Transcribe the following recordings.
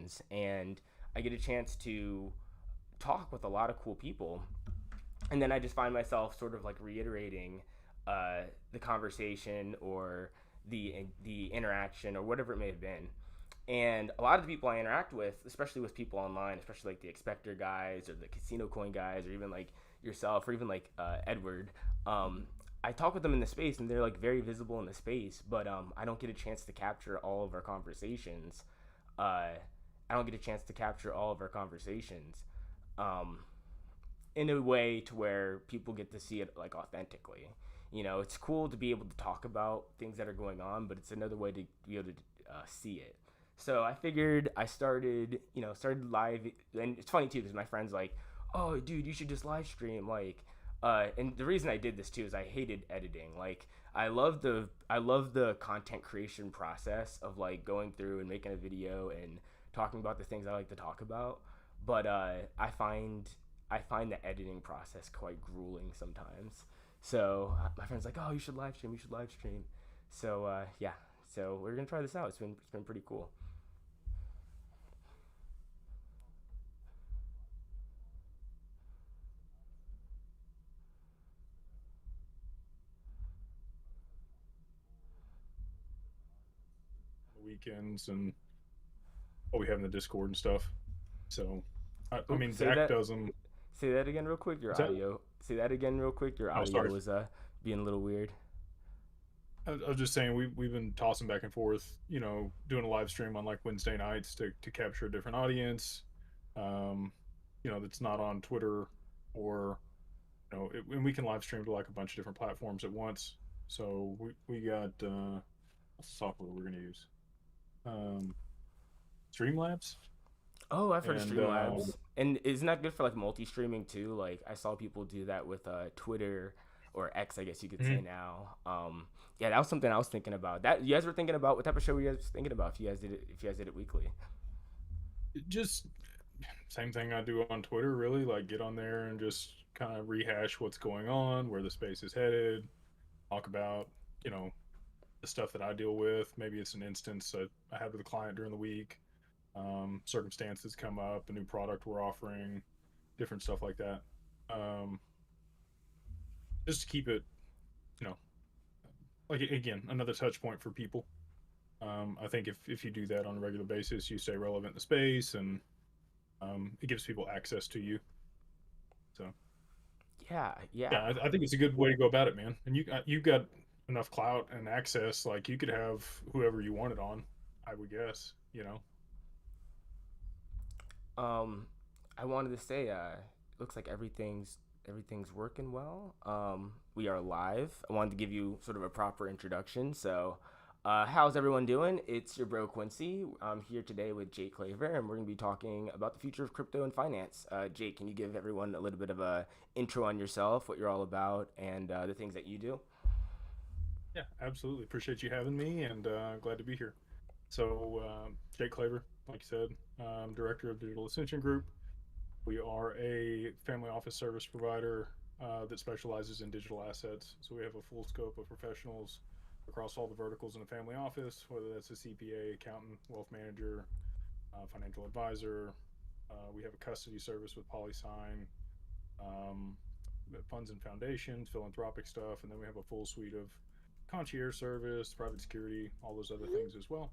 conversations, and I get a chance to talk with a lot of cool people, and then I just find myself sort of like reiterating the conversation or the interaction or whatever it may have been. And a lot of the people I interact with, especially with people online, especially like the Expector guys or the Casino Coin guys, or even like yourself, or even like Edward, I talk with them in the space, and they're like very visible in the space, but I don't get a chance to capture all of our conversations. I don't get a chance to capture all of our conversations. Um, in a way to where people get to see it like authentically. It's cool to be able to talk about things that are going on, but it's another way to be able to see it. So I figured I started live, and it's funny too because my friends like, oh, dude, you should just live stream like. And the reason I did this too is I hated editing. Like I love the content creation process of like going through and making a video and talking about the things I like to talk about. But I find the editing process quite grueling sometimes. So my friend's like, "Oh, you should live stream. You should live stream." So yeah, so we're gonna try this out. It's been pretty cool. The weekends and what we have in the Discord and stuff. So, I Oops, mean, Zach does them. say that again real quick. Your Is that? audio. Say that again real quick. Your Oh, audio sorry. was being a little weird. I was just saying we've been tossing back and forth. Doing a live stream on like Wednesday nights to capture a different audience. Um, that's not on Twitter or and we can live stream to like a bunch of different platforms at once. So we got what's the software we're gonna use? Um, Streamlabs Oh, I've heard of and Streamlabs. And isn't that good for like multi-streaming too? Like I saw people do that with Twitter or X, I guess you could say mhm. now. Yeah, that was something I was thinking about. That you guys were thinking about what type of show were you guys thinking about if you guys did it weekly? Just same thing I do on Twitter, really. Like get on there and just kind of rehash what's going on, where the space is headed, talk about, you know, the stuff that I deal with. Maybe it's an instance that I had with a client during the week, circumstances come up, a new product we're offering, different stuff like that. Um, just to keep it, you know, like again, another touch point for people. I think if you do that on a regular basis, you stay relevant in the space and it gives people access to you. So Yeah, yeah. yeah, I think it's a good way to go about it, man. And you got enough clout and access, like you could have whoever you wanted on. I would guess, you know. Um, I wanted to say, looks like everything's working well. We are live. I wanted to give you sort of a proper introduction. So, how's everyone doing? It's your bro Quincy. I'm here today with Jake Claver, and we're gonna be talking about the future of crypto and finance. Jake, can you give everyone a little bit of a intro on yourself, what you're all about, and the things that you do? Yeah, absolutely. Appreciate you having me, and glad to be here. So, Jake Claver, like you said, director of Digital Ascension Group. We are a family office service provider that specializes in digital assets. So we have a full scope of professionals across all the verticals in a family office, whether that's a CPA, accountant, wealth manager, financial advisor. We have a custody service with PolySign, um, funds and foundations, philanthropic stuff, and then we have a full suite of concierge service, private security, all those other things as well.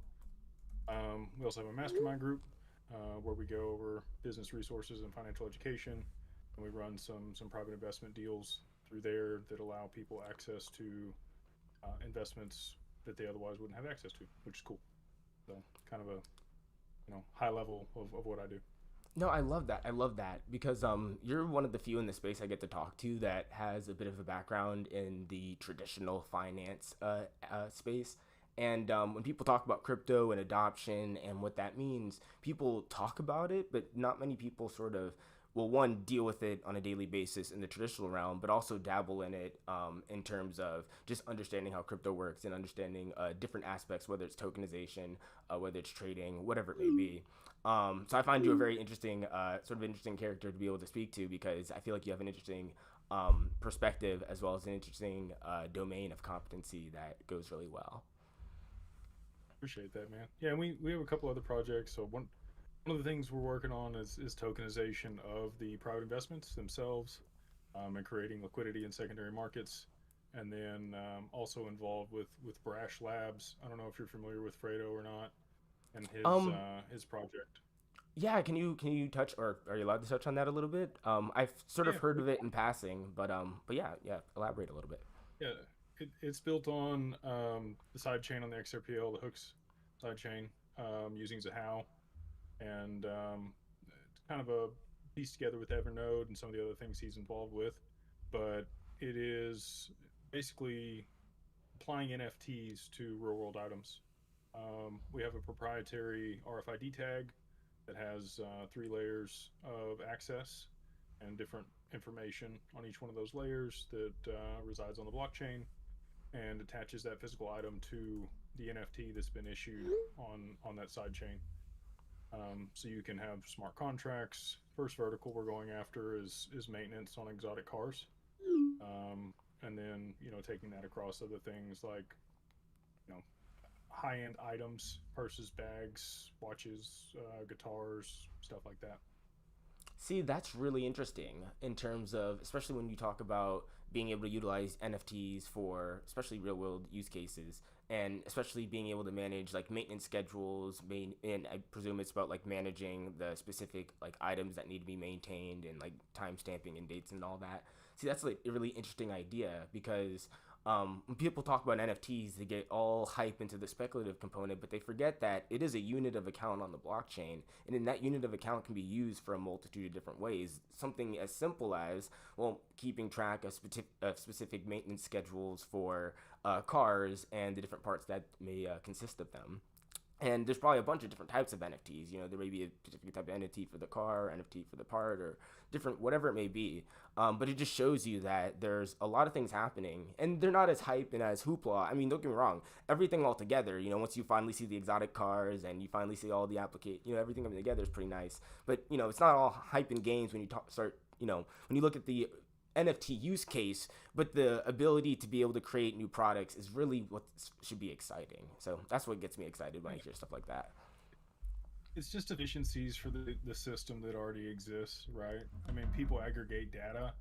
We also have a mastermind group where we go over business resources and financial education, and we run some private investment deals through there that allow people access to investments that they otherwise wouldn't have access to, which is cool. So kind of a high level of what I do. No, I love that. I love that because you're one of the few in the space I get to talk to that has a bit of a background in the traditional finance space. And when people talk about crypto and adoption and what that means, people talk about it, but not many people sort of, well, one, deal with it on a daily basis in the traditional realm, but also dabble in it in terms of just understanding how crypto works and understanding different aspects, whether it's tokenization, whether it's trading, whatever it may be. So I find you a very interesting, sort of interesting character to be able to speak to because I feel like you have an interesting perspective as well as an interesting domain of competency that goes really well. Appreciate that, man. Yeah, and we have a couple other projects. So One of the things we're working on is tokenization of the private investments themselves, and creating liquidity in secondary markets. And then also involved with Brash Labs. I don't know if you're familiar with Fredo or not, and Um, his project. yeah, can you touch, or are you allowed to touch on that a little bit? I've sort of Yeah, heard of it in passing, but yeah, yeah, elaborate a little bit. yeah. It's built on the side chain on the XRPL, the hooks side chain, using Zahao, and it's kind of a piece together with Evernode and some of the other things he's involved with. But it is basically applying NFTs to real world items. We have a proprietary RFID tag that has 3 layers of access and different information on each one of those layers that resides on the blockchain and attaches that physical item to the NFT that's been issued on that side chain. So you can have smart contracts. First vertical we're going after is maintenance on exotic cars, and then taking that across other things like you know high end items, purses, bags, watches, guitars, stuff like that. See, that's really interesting in terms of, especially when you talk about being able to utilize NFTs for especially real world use cases, and especially being able to manage like maintenance schedules, and I presume it's about like managing the specific like items that need to be maintained and like time stamping and dates and all that. See, that's like a really interesting idea because when people talk about NFTs, they get all hype into the speculative component, but they forget that it is a unit of account on the blockchain, and then that unit of account can be used for a multitude of different ways. Something as simple as, well, keeping track of specific maintenance schedules for cars and the different parts that may consist of them. And there's probably a bunch of different types of NFTs. There may be a specific type of NFT for the car, NFT for the part, or different, whatever it may be. But it just shows you that there's a lot of things happening, and they're not as hype and as hoopla. I mean, don't get me wrong. Everything all together, once you finally see the exotic cars and you finally see all the everything coming together is pretty nice. But it's not all hype and games when you start. When you look at the NFT use case, but the ability to be able to create new products is really what should be exciting. So that's what gets me excited when I hear stuff like that. It's just efficiencies for the system that already exists, right? I mean, people aggregate data.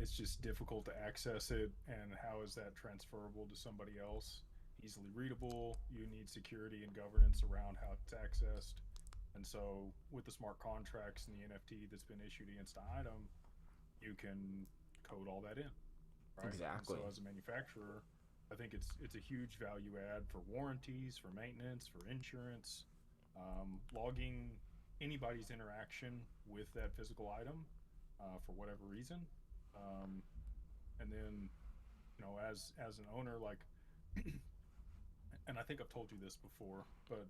It's just difficult to access it, and how is that transferable to somebody else? Easily readable. You need security and governance around how it's accessed. And so, with the smart contracts and the NFT that's been issued against the item, you can code all that in, right? And so, Exactly. as a manufacturer, I think it's a huge value add for warranties, for maintenance, for insurance, logging anybody's interaction with that physical item for whatever reason, um, and then as an owner, like, and I think I've told you this before, but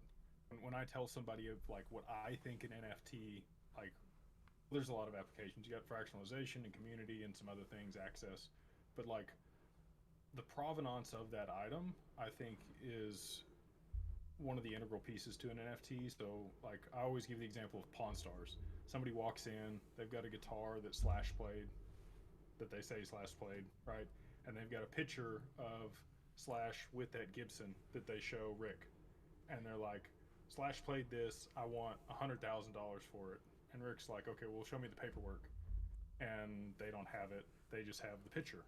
when I tell somebody of like what I think an NFT, like, there's a lot of applications. You got fractionalization and community and some other things, access, but like the provenance of that item, I think is one of the integral pieces to an NFT. So, like, I always give the example of Pawn Stars. Somebody walks in, they've got a guitar that Slash played, that they say Slash played, right? And they've got a picture of Slash with that Gibson that they show Rick. And they're like, Slash played this, I want $100,000 for it. And Rick's like, okay, well, show me the paperwork. And they don't have it, they just have the picture.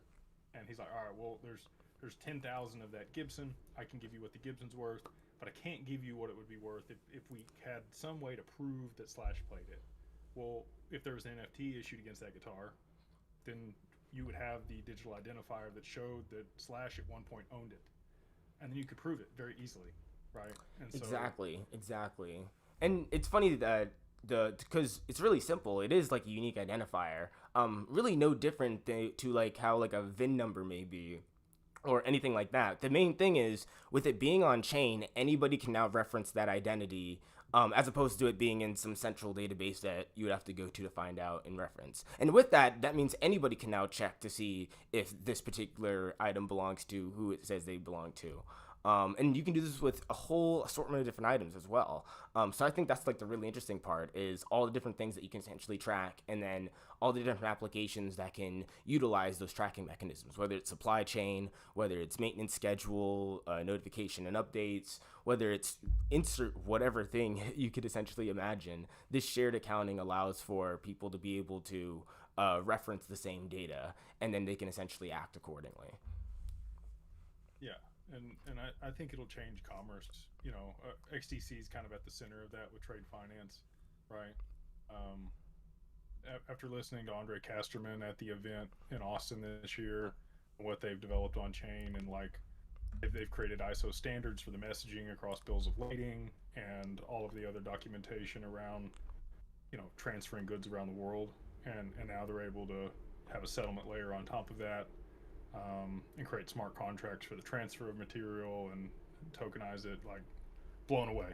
And he's like, all right, well, there's 10,000 of that Gibson. I can give you what the Gibson's worth, but I can't give you what it would be worth if we had some way to prove that Slash played it. Well, if there was an NFT issued against that guitar, then you would have the digital identifier that showed that Slash at one point owned it, and then you could prove it very easily, right? And so, Exactly. Exactly. And it's funny that because it's really simple. It is like a unique identifier. Really no different to like how like a VIN number may be or anything like that. The main thing is with it being on chain, anybody can now reference that identity, as opposed to it being in some central database that you would have to go to find out and reference. And with that, that means anybody can now check to see if this particular item belongs to who it says they belong to. And you can do this with a whole assortment of different items as well. So I think that's like the really interesting part is all the different things that you can essentially track, and then all the different applications that can utilize those tracking mechanisms, whether it's supply chain, whether it's maintenance schedule, notification and updates, whether it's insert whatever thing you could essentially imagine. This shared accounting allows for people to be able to reference the same data, and then they can essentially act accordingly. Yeah, and I think it'll change commerce. XTC is kind of at the center of that with trade finance, right? Um, After listening to Andre Casterman at the event in Austin this year, what they've developed on chain, and like they've created ISO standards for the messaging across bills of lading and all of the other documentation around transferring goods around the world, and now they're able to have a settlement layer on top of that, and create smart contracts for the transfer of material and tokenize it. Like, blown away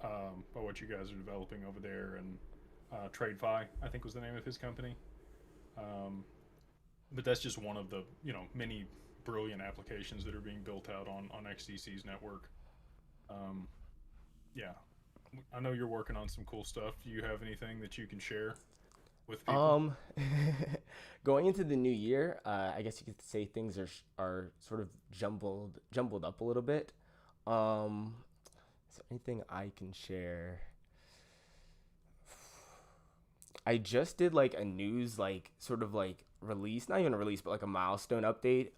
by what you guys are developing over there. And TradeFi, I think, was the name of his company. Um, but that's just one of the many brilliant applications that are being built out on XDC's network. Um, yeah, I know you're working on some cool stuff. Do you have anything that you can share with people? Um, Going into the new year, I guess you could say things are sort of jumbled up a little bit. Um, is there anything I can share? I just did like a news like sort of like release, not even a release, but like a milestone update,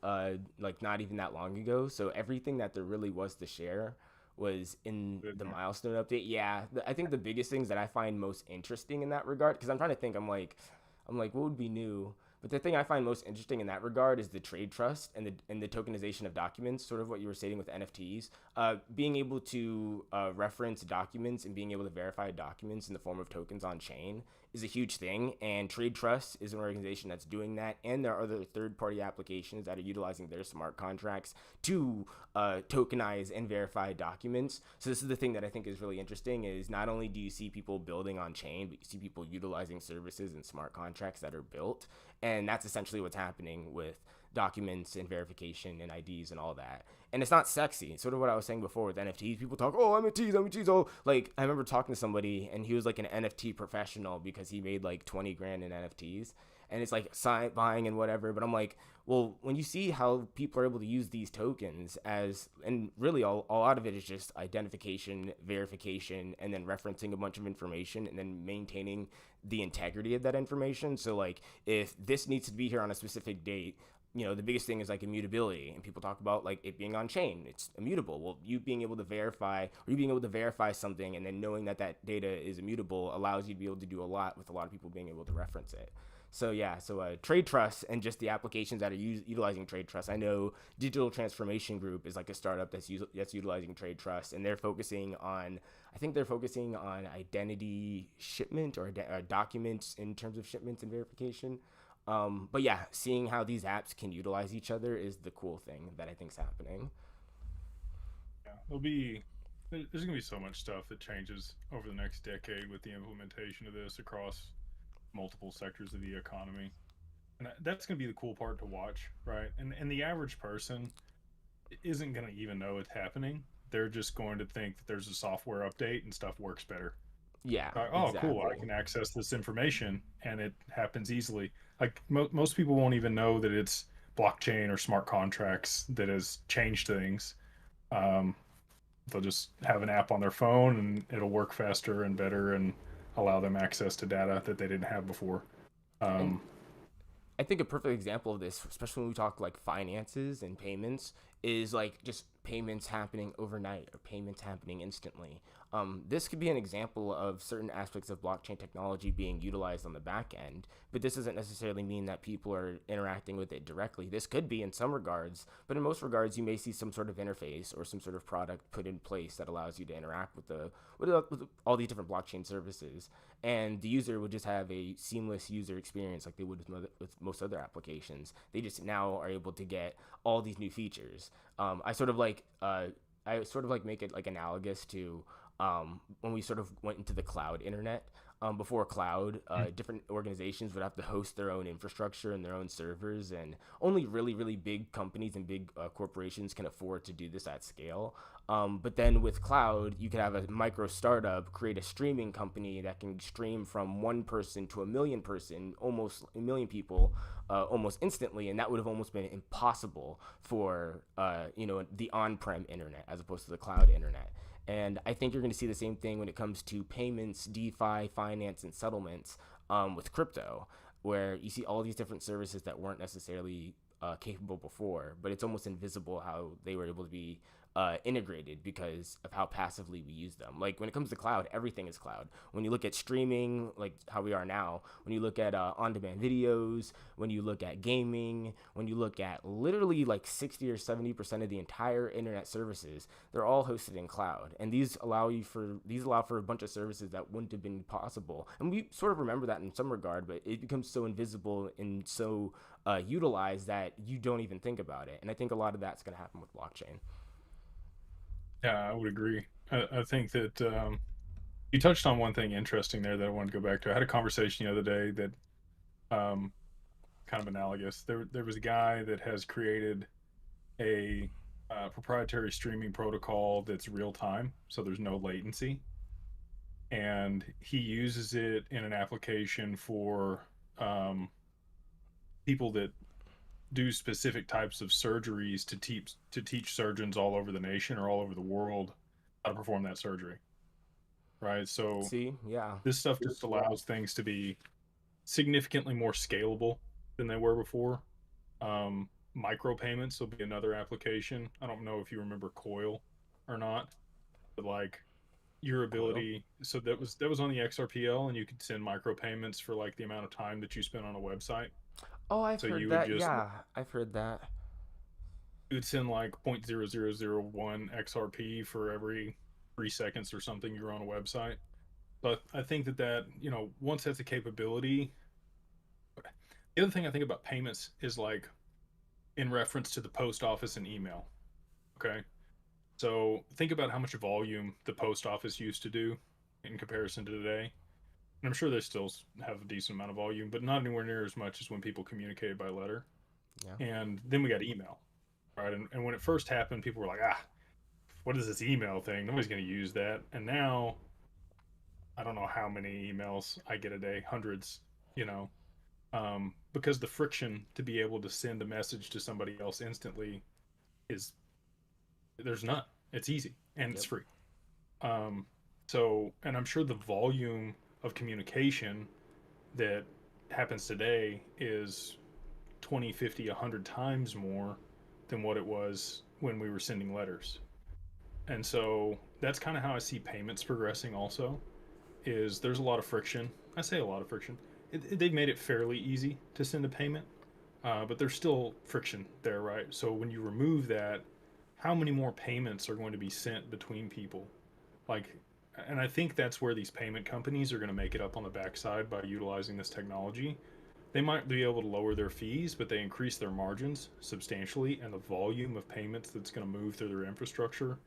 like not even that long ago. So everything that there really was to share was in Good the there. milestone update. Yeah, I think the biggest things that I find most interesting in that regard, because I'm trying to think, I'm like, what would be new? But the thing I find most interesting in that regard is the trade trust and the tokenization of documents, sort of what you were stating with NFTs. Being able to reference documents and being able to verify documents in the form of tokens on chain is a huge thing. And Trade Trust is an organization that's doing that. And there are other third party applications that are utilizing their smart contracts to tokenize and verify documents. So this is the thing that I think is really interesting is not only do you see people building on chain, but you see people utilizing services and smart contracts that are built. And that's essentially what's happening with documents and verification and IDs and all that. And it's not sexy. It's sort of what I was saying before with NFTs. People talk, oh, NFTs. Oh, like I remember talking to somebody and he was like an NFT professional because he made like 20 grand in NFTs. And it's like buying and whatever. But I'm like, well, when you see how people are able to use these tokens as, and really a lot of it is just identification, verification, and then referencing a bunch of information and then maintaining the integrity of that information. So like if this needs to be here on a specific date, the biggest thing is like immutability, and people talk about like it being on chain, it's immutable. Well, you being able to verify something and then knowing that that data is immutable allows you to be able to do a lot with a lot of people being able to reference it. So yeah, so trade trust and just the applications that are utilizing trade trust. I know Digital Transformation Group is like a startup that's utilizing trade trust, and I think they're focusing on identity shipment or documents in terms of shipments and verification. But yeah, seeing how these apps can utilize each other is the cool thing that I think's happening. Yeah, there's gonna be so much stuff that changes over the next decade with the implementation of this across multiple sectors of the economy, and that's gonna be the cool part to watch, right? And the average person isn't gonna even know it's happening. They're just going to think that there's a software update and stuff works better. Yeah, Like, oh, cool, I exactly. can access this information and it happens easily. Like most people won't even know that it's blockchain or smart contracts that has changed things. Um, they'll just have an app on their phone and it'll work faster and better and allow them access to data that they didn't have before. And Um, I think a perfect example of this, especially when we talk like finances and payments, is like just payments happening overnight or payments happening instantly. This could be an example of certain aspects of blockchain technology being utilized on the back end, but this doesn't necessarily mean that people are interacting with it directly. This could be in some regards, but in most regards, you may see some sort of interface or some sort of product put in place that allows you to interact with all these different blockchain services, and the user would just have a seamless user experience like they would with most other applications. They just now are able to get all these new features. I sort of like make it like analogous to when we sort of went into the cloud internet. Before cloud, Mm. different organizations would have to host their own infrastructure and their own servers, and only really, really big companies and big corporations can afford to do this at scale. But then with cloud, you could have a micro startup create a streaming company that can stream from one person to a million person, almost a million people, almost instantly, and that would have almost been impossible for the on-prem internet as opposed to the cloud internet. And I think you're going to see the same thing when it comes to payments, DeFi, finance, and settlements with crypto, where you see all these different services that weren't necessarily capable before, but it's almost invisible how they were able to be integrated because of how passively we use them. Like when it comes to cloud, everything is cloud. When you look at streaming, like how we are now, when you look at on-demand videos, when you look at gaming, when you look at literally like 60 or 70% of the entire internet services, they're all hosted in cloud. And these allow for a bunch of services that wouldn't have been possible. And we sort of remember that in some regard, but it becomes so invisible and so utilized that you don't even think about it. And I think a lot of that's going to happen with blockchain. Yeah, I would agree. I think that you touched on one thing interesting there that I wanted to go back to. I had a conversation the other day that um, kind of analogous. There was a guy that has created a proprietary streaming protocol that's real time, so there's no latency, and he uses it in an application for um, people that do specific types of surgeries to teach surgeons all over the nation or all over the world how to perform that surgery. Right. So See, yeah. this stuff just allows things to be significantly more scalable than they were before. Micropayments will be another application. I don't know if you remember Coil or not, but like your Coil. ability. So that was on the XRPL, and you could send micropayments for like the amount of time that you spent on a website. Oh, I've So heard you would that. just Yeah, I've heard that. you would send like 0.0001 XRP for every 3 seconds or something you're on a website. But I think that once that's a capability, the other thing I think about payments is like in reference to the post office and email. Okay. So think about how much volume the post office used to do in comparison to today. And I'm sure they still have a decent amount of volume, but not anywhere near as much as when people communicated by letter. Yeah. And then we got email, right? And when it first happened, people were like, what is this email thing? Nobody's going to use that. And now I don't know how many emails I get a day, hundreds, you know, because the friction to be able to send a message to somebody else instantly is there's none. It's easy and it's Yep. free. Um, and I'm sure the volume of communication that happens today is 20, 50, 100 times more than what it was when we were sending letters. And so that's kind of how I see payments progressing also is there's a lot of friction. I say a lot of friction. They've made it fairly easy to send a payment, but there's still friction there, right? So when you remove that, how many more payments are going to be sent between people? Like, and I think that's where these payment companies are going to make it up on the backside by utilizing this technology. They might be able to lower their fees, but they increase their margins substantially, and the volume of payments that's going to move through their infrastructure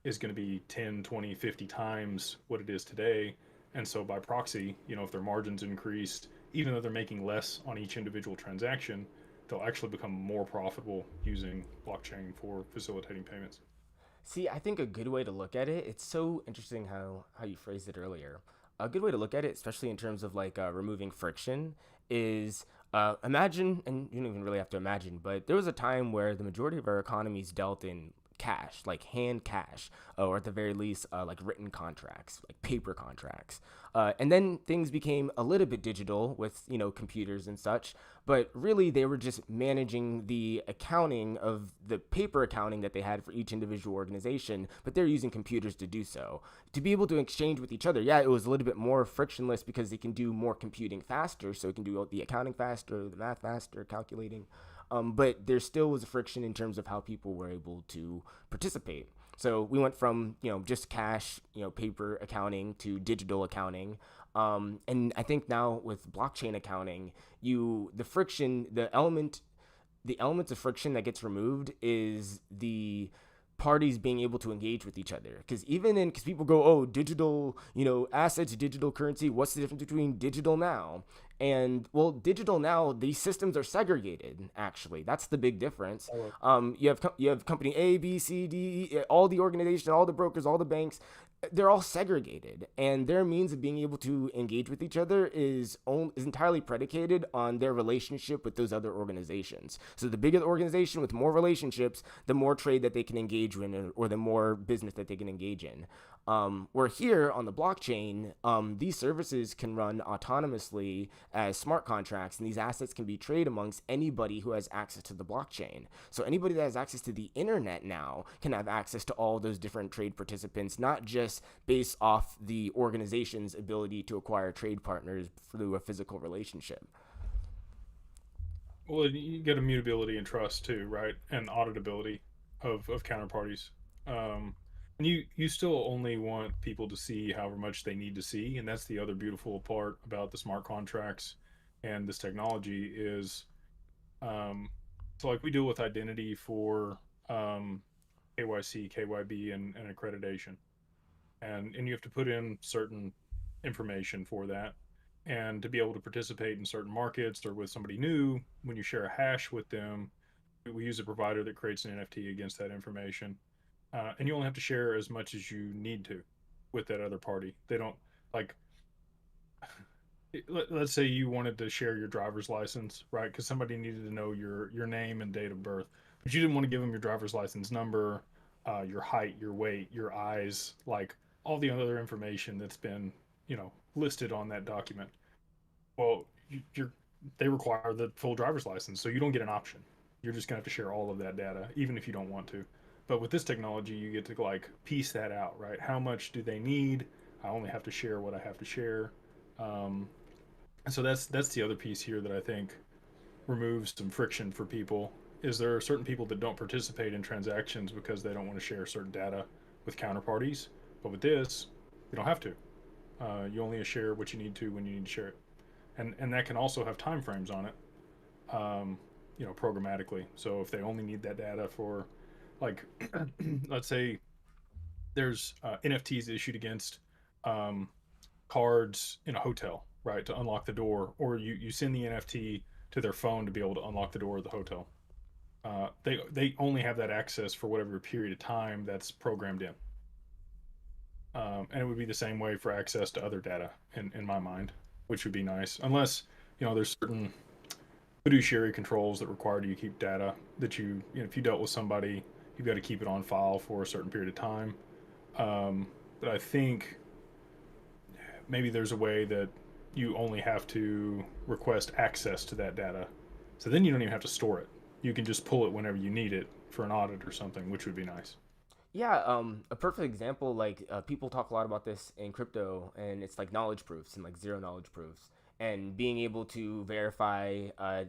is going to be 10, 20, 50 times what it is today. And so by proxy, if their margins increased, even though they're making less on each individual transaction, they'll actually become more profitable using blockchain for facilitating payments. See, I think a good way to look at it, it's so interesting how you phrased it earlier. A good way to look at it, especially in terms of like removing friction, is imagine, and you don't even really have to imagine, but there was a time where the majority of our economies dealt in cash, like hand cash, or at the very least, like written contracts, like paper contracts. And then things became a little bit digital with, computers and such. But really, they were just managing the accounting of the paper accounting that they had for each individual organization, but they're using computers to do so. To be able to exchange with each other, yeah, it was a little bit more frictionless because they can do more computing faster, so it can do the accounting faster, the math faster, calculating. But there still was a friction in terms of how people were able to participate. So we went from just cash, paper accounting to digital accounting, and I think now with blockchain accounting, the friction, the elements of friction that gets removed is the parties being able to engage with each other. Because people go, oh, digital, assets, digital currency, what's the difference between digital now? And well, digital now, these systems are segregated. Actually, that's the big difference. You have company A, B, C, D, E, all the organizations, all the brokers, all the banks. They're all segregated, and their means of being able to engage with each other is entirely predicated on their relationship with those other organizations. So the bigger the organization with more relationships, the more trade that they can engage in, or the more business that they can engage in. Where here on the blockchain, these services can run autonomously as smart contracts, and these assets can be traded amongst anybody who has access to the blockchain. So anybody that has access to the internet now can have access to all those different trade participants, not just based off the organization's ability to acquire trade partners through a physical relationship. Well, you get immutability and trust too, right? And auditability of counterparties. And you still only want people to see however much they need to see, and that's the other beautiful part about the smart contracts and this technology is, um, so like we deal with identity for KYC, KYB, and accreditation, and you have to put in certain information for that. And to be able to participate in certain markets or with somebody new, when you share a hash with them, we use a provider that creates an NFT against that information. And you only have to share as much as you need to with that other party. They don't like, let's say you wanted to share your driver's license, right? Because somebody needed to know your name and date of birth, but you didn't want to give them your driver's license number, your height, your weight, your eyes, like all the other information that's been, listed on that document. Well, you're they require the full driver's license, so you don't get an option. You're just gonna have to share all of that data, even if you don't want to. But with this technology, you get to like piece that out, right? How much do they need? I only have to share what I have to share. Um, and so that's the other piece here that I think removes some friction for people. Is there are certain people that don't participate in transactions because they don't want to share certain data with counterparties, but with this, you don't have to. You only share what you need to when you need to share it, and that can also have time frames on it, programmatically. So if they only need that data for, like, let's say there's NFTs issued against um, cards in a hotel, right, to unlock the door, or you send the NFT to their phone to be able to unlock the door of the hotel. They only have that access for whatever period of time that's programmed in. And it would be the same way for access to other data in my mind, which would be nice. Unless, there's certain fiduciary controls that require you to keep data that if you dealt with somebody, you've got to keep it on file for a certain period of time. But I think maybe there's a way that you only have to request access to that data. So then you don't even have to store it. You can just pull it whenever you need it for an audit or something, which would be nice. Yeah, a perfect example, like people talk a lot about this in crypto, and it's like knowledge proofs and like zero knowledge proofs, and being able to verify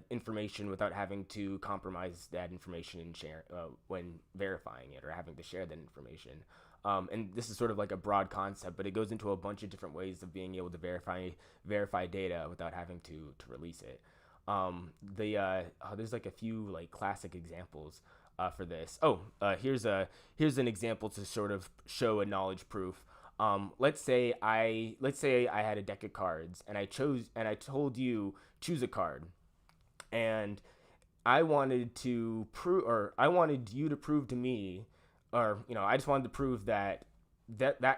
information without having to compromise that information and share when verifying it or having to share that information. And this is sort of like a broad concept, but it goes into a bunch of different ways of being able to verify data without having to release it. There's like a few like classic examples for this. Here's an example to sort of show a knowledge proof. Let's say I had a deck of cards and I told you choose a card, and I wanted you to prove to me, or I just wanted to prove that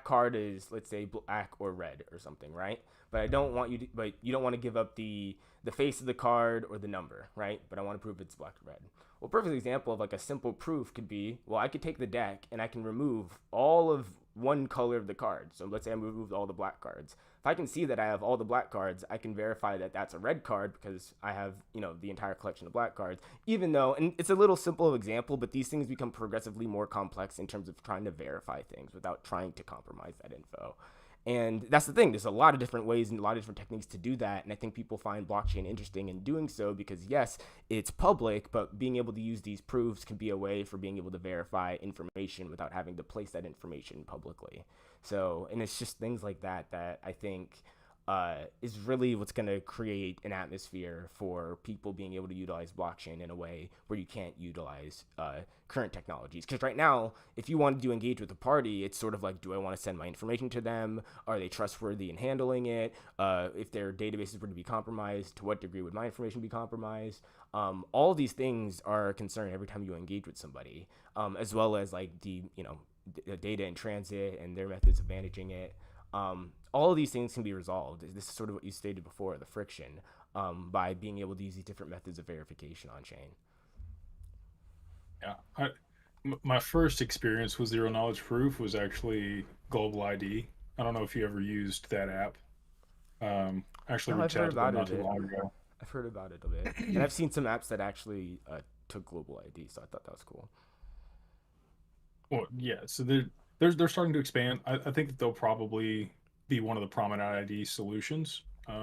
card is, let's say, black or red or something, right? But I don't want you to, but you don't want to give up the face of the card or the number, right? But I want to prove it's black or red. Well, a perfect example of like a simple proof could be, well, I could take the deck and I can remove all of one color of the card. So let's say I removed all the black cards. If I can see that I have all the black cards, I can verify that that's a red card because I have, the entire collection of black cards. Even though, and it's a little simple example, but these things become progressively more complex in terms of trying to verify things without trying to compromise that info. And that's the thing. There's a lot of different ways and a lot of different techniques to do that. And I think people find blockchain interesting in doing so because, yes, it's public, but being able to use these proofs can be a way for being able to verify information without having to place that information publicly. So, and it's just things like that that I think is really what's going to create an atmosphere for people being able to utilize blockchain in a way where you can't utilize current technologies. Because right now, if you wanted to engage with a party, it's sort of like, do I want to send my information to them? Are they trustworthy in handling it? If their databases were to be compromised, to what degree would my information be compromised? All these things are a concern every time you engage with somebody, as well as like the data in transit and their methods of managing it. All of these things can be resolved. This is sort of what you stated before, the friction, by being able to use these different methods of verification on chain. Yeah. My first experience with zero knowledge proof was actually Global ID. I don't know if you ever used that app. I actually No, I've reached heard out to them about it not a too bit. long ago. I've heard about it a bit, and I've seen some apps that actually took global ID, so I thought that was cool. Well, yeah, so they're starting to expand. I think that they'll probably be one of the prominent ID solutions. I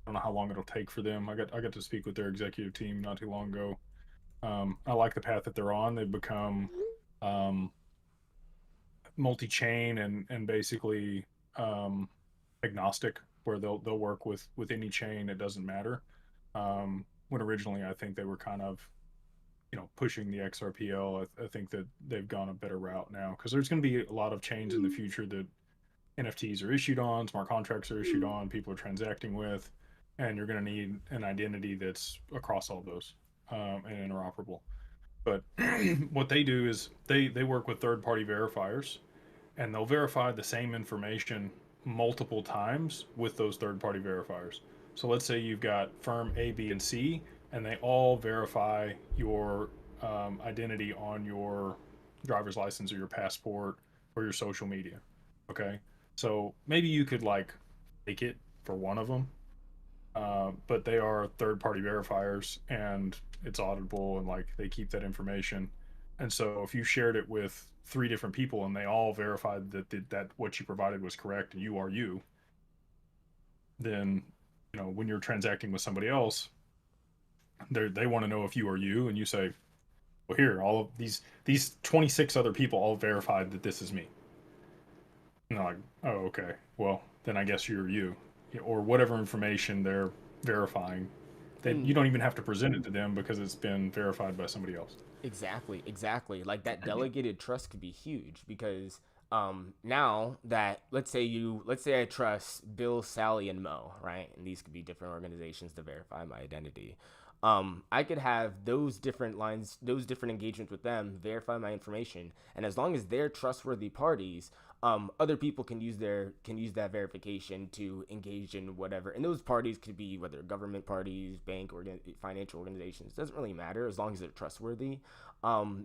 don't know how long it'll take for them. I got to speak with their executive team not too long ago. I like the path that they're on. They've become um, multi-chain and basically um, agnostic, where they'll work with any chain. It doesn't matter. When originally I think they were kind of pushing the XRPL. I think that they've gone a better route now because there's going to be a lot of chains in the future that NFTs are issued on, smart contracts are issued on, people are transacting with, and you're going to need an identity that's across all those and interoperable. But what they do is they work with third party verifiers and they'll verify the same information multiple times with those third party verifiers. So let's say you've got firm A, B, and C, and they all verify your identity on your driver's license or your passport or your social media. Okay. So maybe you could like fake it for one of them, but they are third party verifiers and it's auditable and like they keep that information. And so if you shared it with three different people and they all verified that what you provided was correct and you are you, then when you're transacting with somebody else, they want to know if you are you, and you say, well, here, all of these 26 other people all verified that this is me. And they're like, oh, okay, well then I guess you're you, or whatever information they're verifying. That you And don't even have to present it to them because it's been verified by somebody else. exactly, exactly. Like that delegated trust could be huge because now that let's say I trust Bill, Sally, and Mo, right? And these could be different organizations to verify my identity. I could have those different lines, those different engagements with them, verify my information, and as long as they're trustworthy parties, other people can use that verification to engage in whatever. And those parties could be whether government parties, financial organizations. It doesn't really matter as long as they're trustworthy.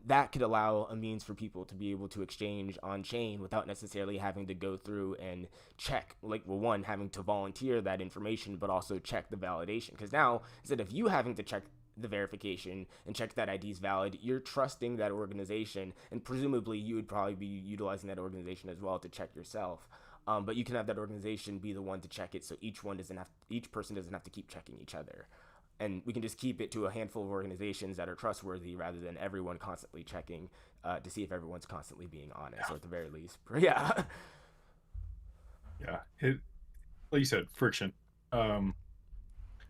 That could allow a means for people to be able to exchange on chain without necessarily having to go through and check, like, well, one, having to volunteer that information, but also check the validation. Because now, instead of you having to check the verification and check that ID is valid, you're trusting that organization, and presumably you would probably be utilizing that organization as well to check yourself. But you can have that organization be the one to check it, so each person doesn't have to keep checking each other, and we can just keep it to a handful of organizations that are trustworthy rather than everyone constantly checking to see if everyone's constantly being honest, or at the very least, yeah. Yeah, it like you said, friction. Um,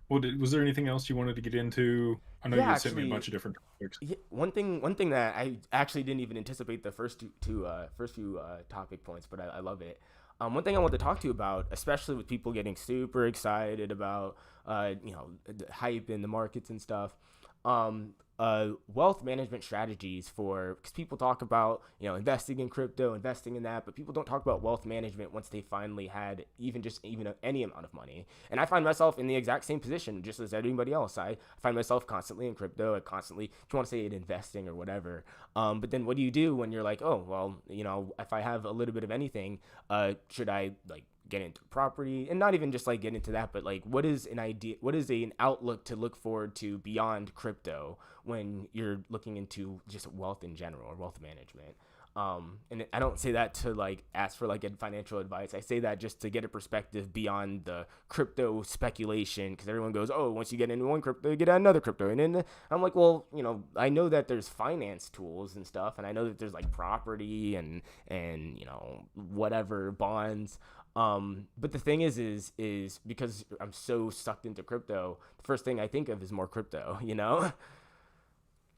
was there anything else you wanted to get into? I know Yeah, you had sent me a actually, bunch of different topics. yeah, one thing that I actually didn't even anticipate the first few topic points, but I love it. One thing I want to talk to you about, especially with people getting super excited about the hype in the markets and stuff, wealth management strategies for, because people talk about investing in crypto, investing in that, but people don't talk about wealth management once they finally had even any amount of money. And I find myself in the exact same position just as anybody else. I find myself constantly in crypto, I constantly, if you want to say it, investing or whatever. But then what do you do when you're like, oh well, if I have a little bit of anything, should I like get into property, and not even just like get into that, but like what is an outlook to look forward to beyond crypto when you're looking into just wealth in general or wealth management. And I don't say that to like ask for like financial advice. I say that just to get a perspective beyond the crypto speculation, because everyone goes, oh, once you get into one crypto, you get another crypto. And then I'm like, well, I know that there's finance tools and stuff, and I know that there's like property and whatever bonds. But the thing is because I'm so sucked into crypto, the first thing I think of is more crypto, you know?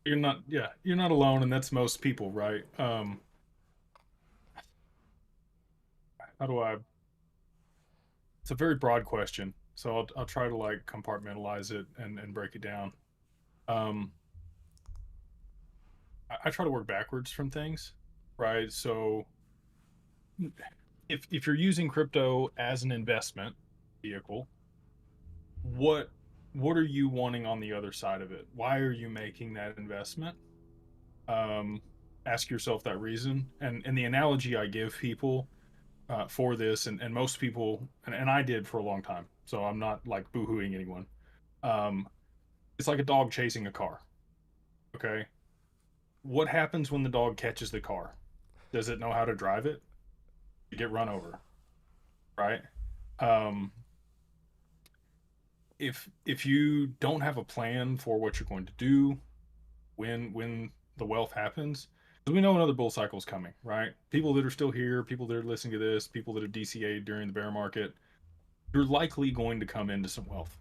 You're not, yeah, you're not alone, and that's most people, right? How do I? It's a very broad question, so I'll try to like compartmentalize it and break it down. Um, I try to work backwards from things, right? So if you're using crypto as an investment vehicle, what what are you wanting on the other side of it? Why are you making that investment? Um, Ask yourself that reason. And the analogy I give people for this, and most people, and I did for a long time, so I'm not like boohooing anyone. Um, it's like a dog chasing a car. Okay, what happens when the dog catches the car? Does it know how to drive it? You get run over, right? Um, if you don't have a plan for what you're going to do when the wealth happens, because we know another bull cycle is coming, right? People that are still here, people that are listening to this, people that have DCA'd during the bear market, you're likely going to come into some wealth.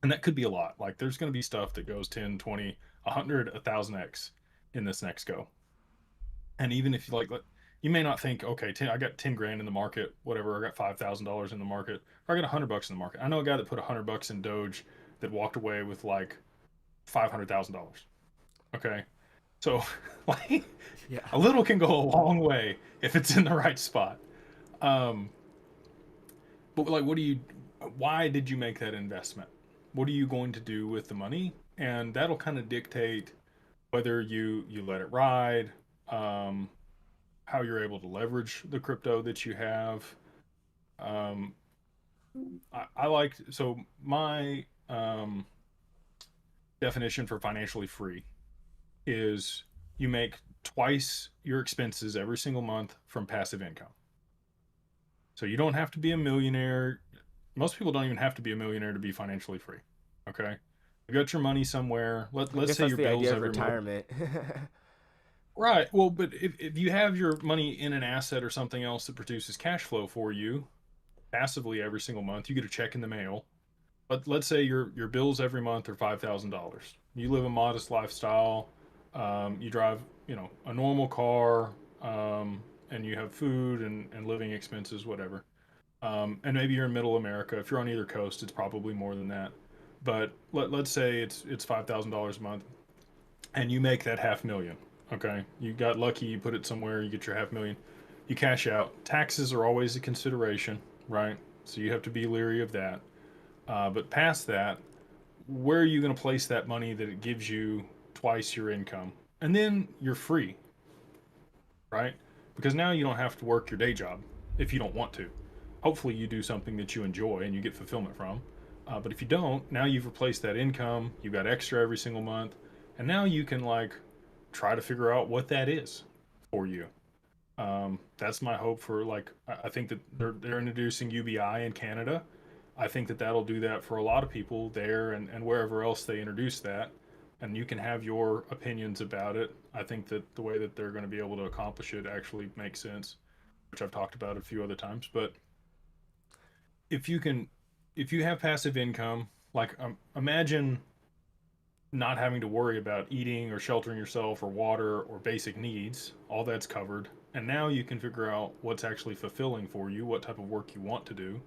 And that could be a lot. Like there's going to be stuff that goes 10, 20, 100, 1000x in this next go. And even if you like, you may not think, okay, I got 10 grand in the market, whatever. I got $5,000 in the market, or I got $100 in the market. I know a guy that put $100 in Doge that walked away with like $500,000. Okay, so like Yeah. a little can go a long way if it's in the right spot. Um, but like, what do you? Why did you make that investment? What are you going to do with the money? And that'll kind of dictate whether you let it ride, um, how you're able to leverage the crypto that you have. Um, I like so my definition for financially free is you make twice your expenses every single month from passive income. So you don't have to be a millionaire. Most people don't even have to be a millionaire to be financially free. Okay. You got your money somewhere. I Let's guess say that's your the bills idea of every month. retirement. Right. Well, but if you have your money in an asset or something else that produces cash flow for you passively every single month, you get a check in the mail. But let's say your bills every month are $5,000. You live a modest lifestyle. You drive, a normal car, and you have food and living expenses, whatever. And maybe you're in middle America. If you're on either coast, it's probably more than that. But let's say it's $5,000 a month, and you make that half million. Okay, you got lucky. You put it somewhere. You get your half million. You cash out. Taxes are always a consideration, right? So you have to be leery of that. But past that, where are you going to place that money that it gives you twice your income? And then you're free, right? Because now you don't have to work your day job if you don't want to. Hopefully, you do something that you enjoy and you get fulfillment from. But if you don't, now you've replaced that income. You've got extra every single month, and now you can like try to figure out what that is for you. That's my hope for like. I think that they're introducing UBI in Canada. I think that that'll do that for a lot of people there and wherever else they introduce that. And you can have your opinions about it. I think that the way that they're going to be able to accomplish it actually makes sense, which I've talked about a few other times. But if you can, if you have passive income, like imagine not having to worry about eating or sheltering yourself or water or basic needs, all that's covered. And now you can figure out what's actually fulfilling for you, what type of work you want to do,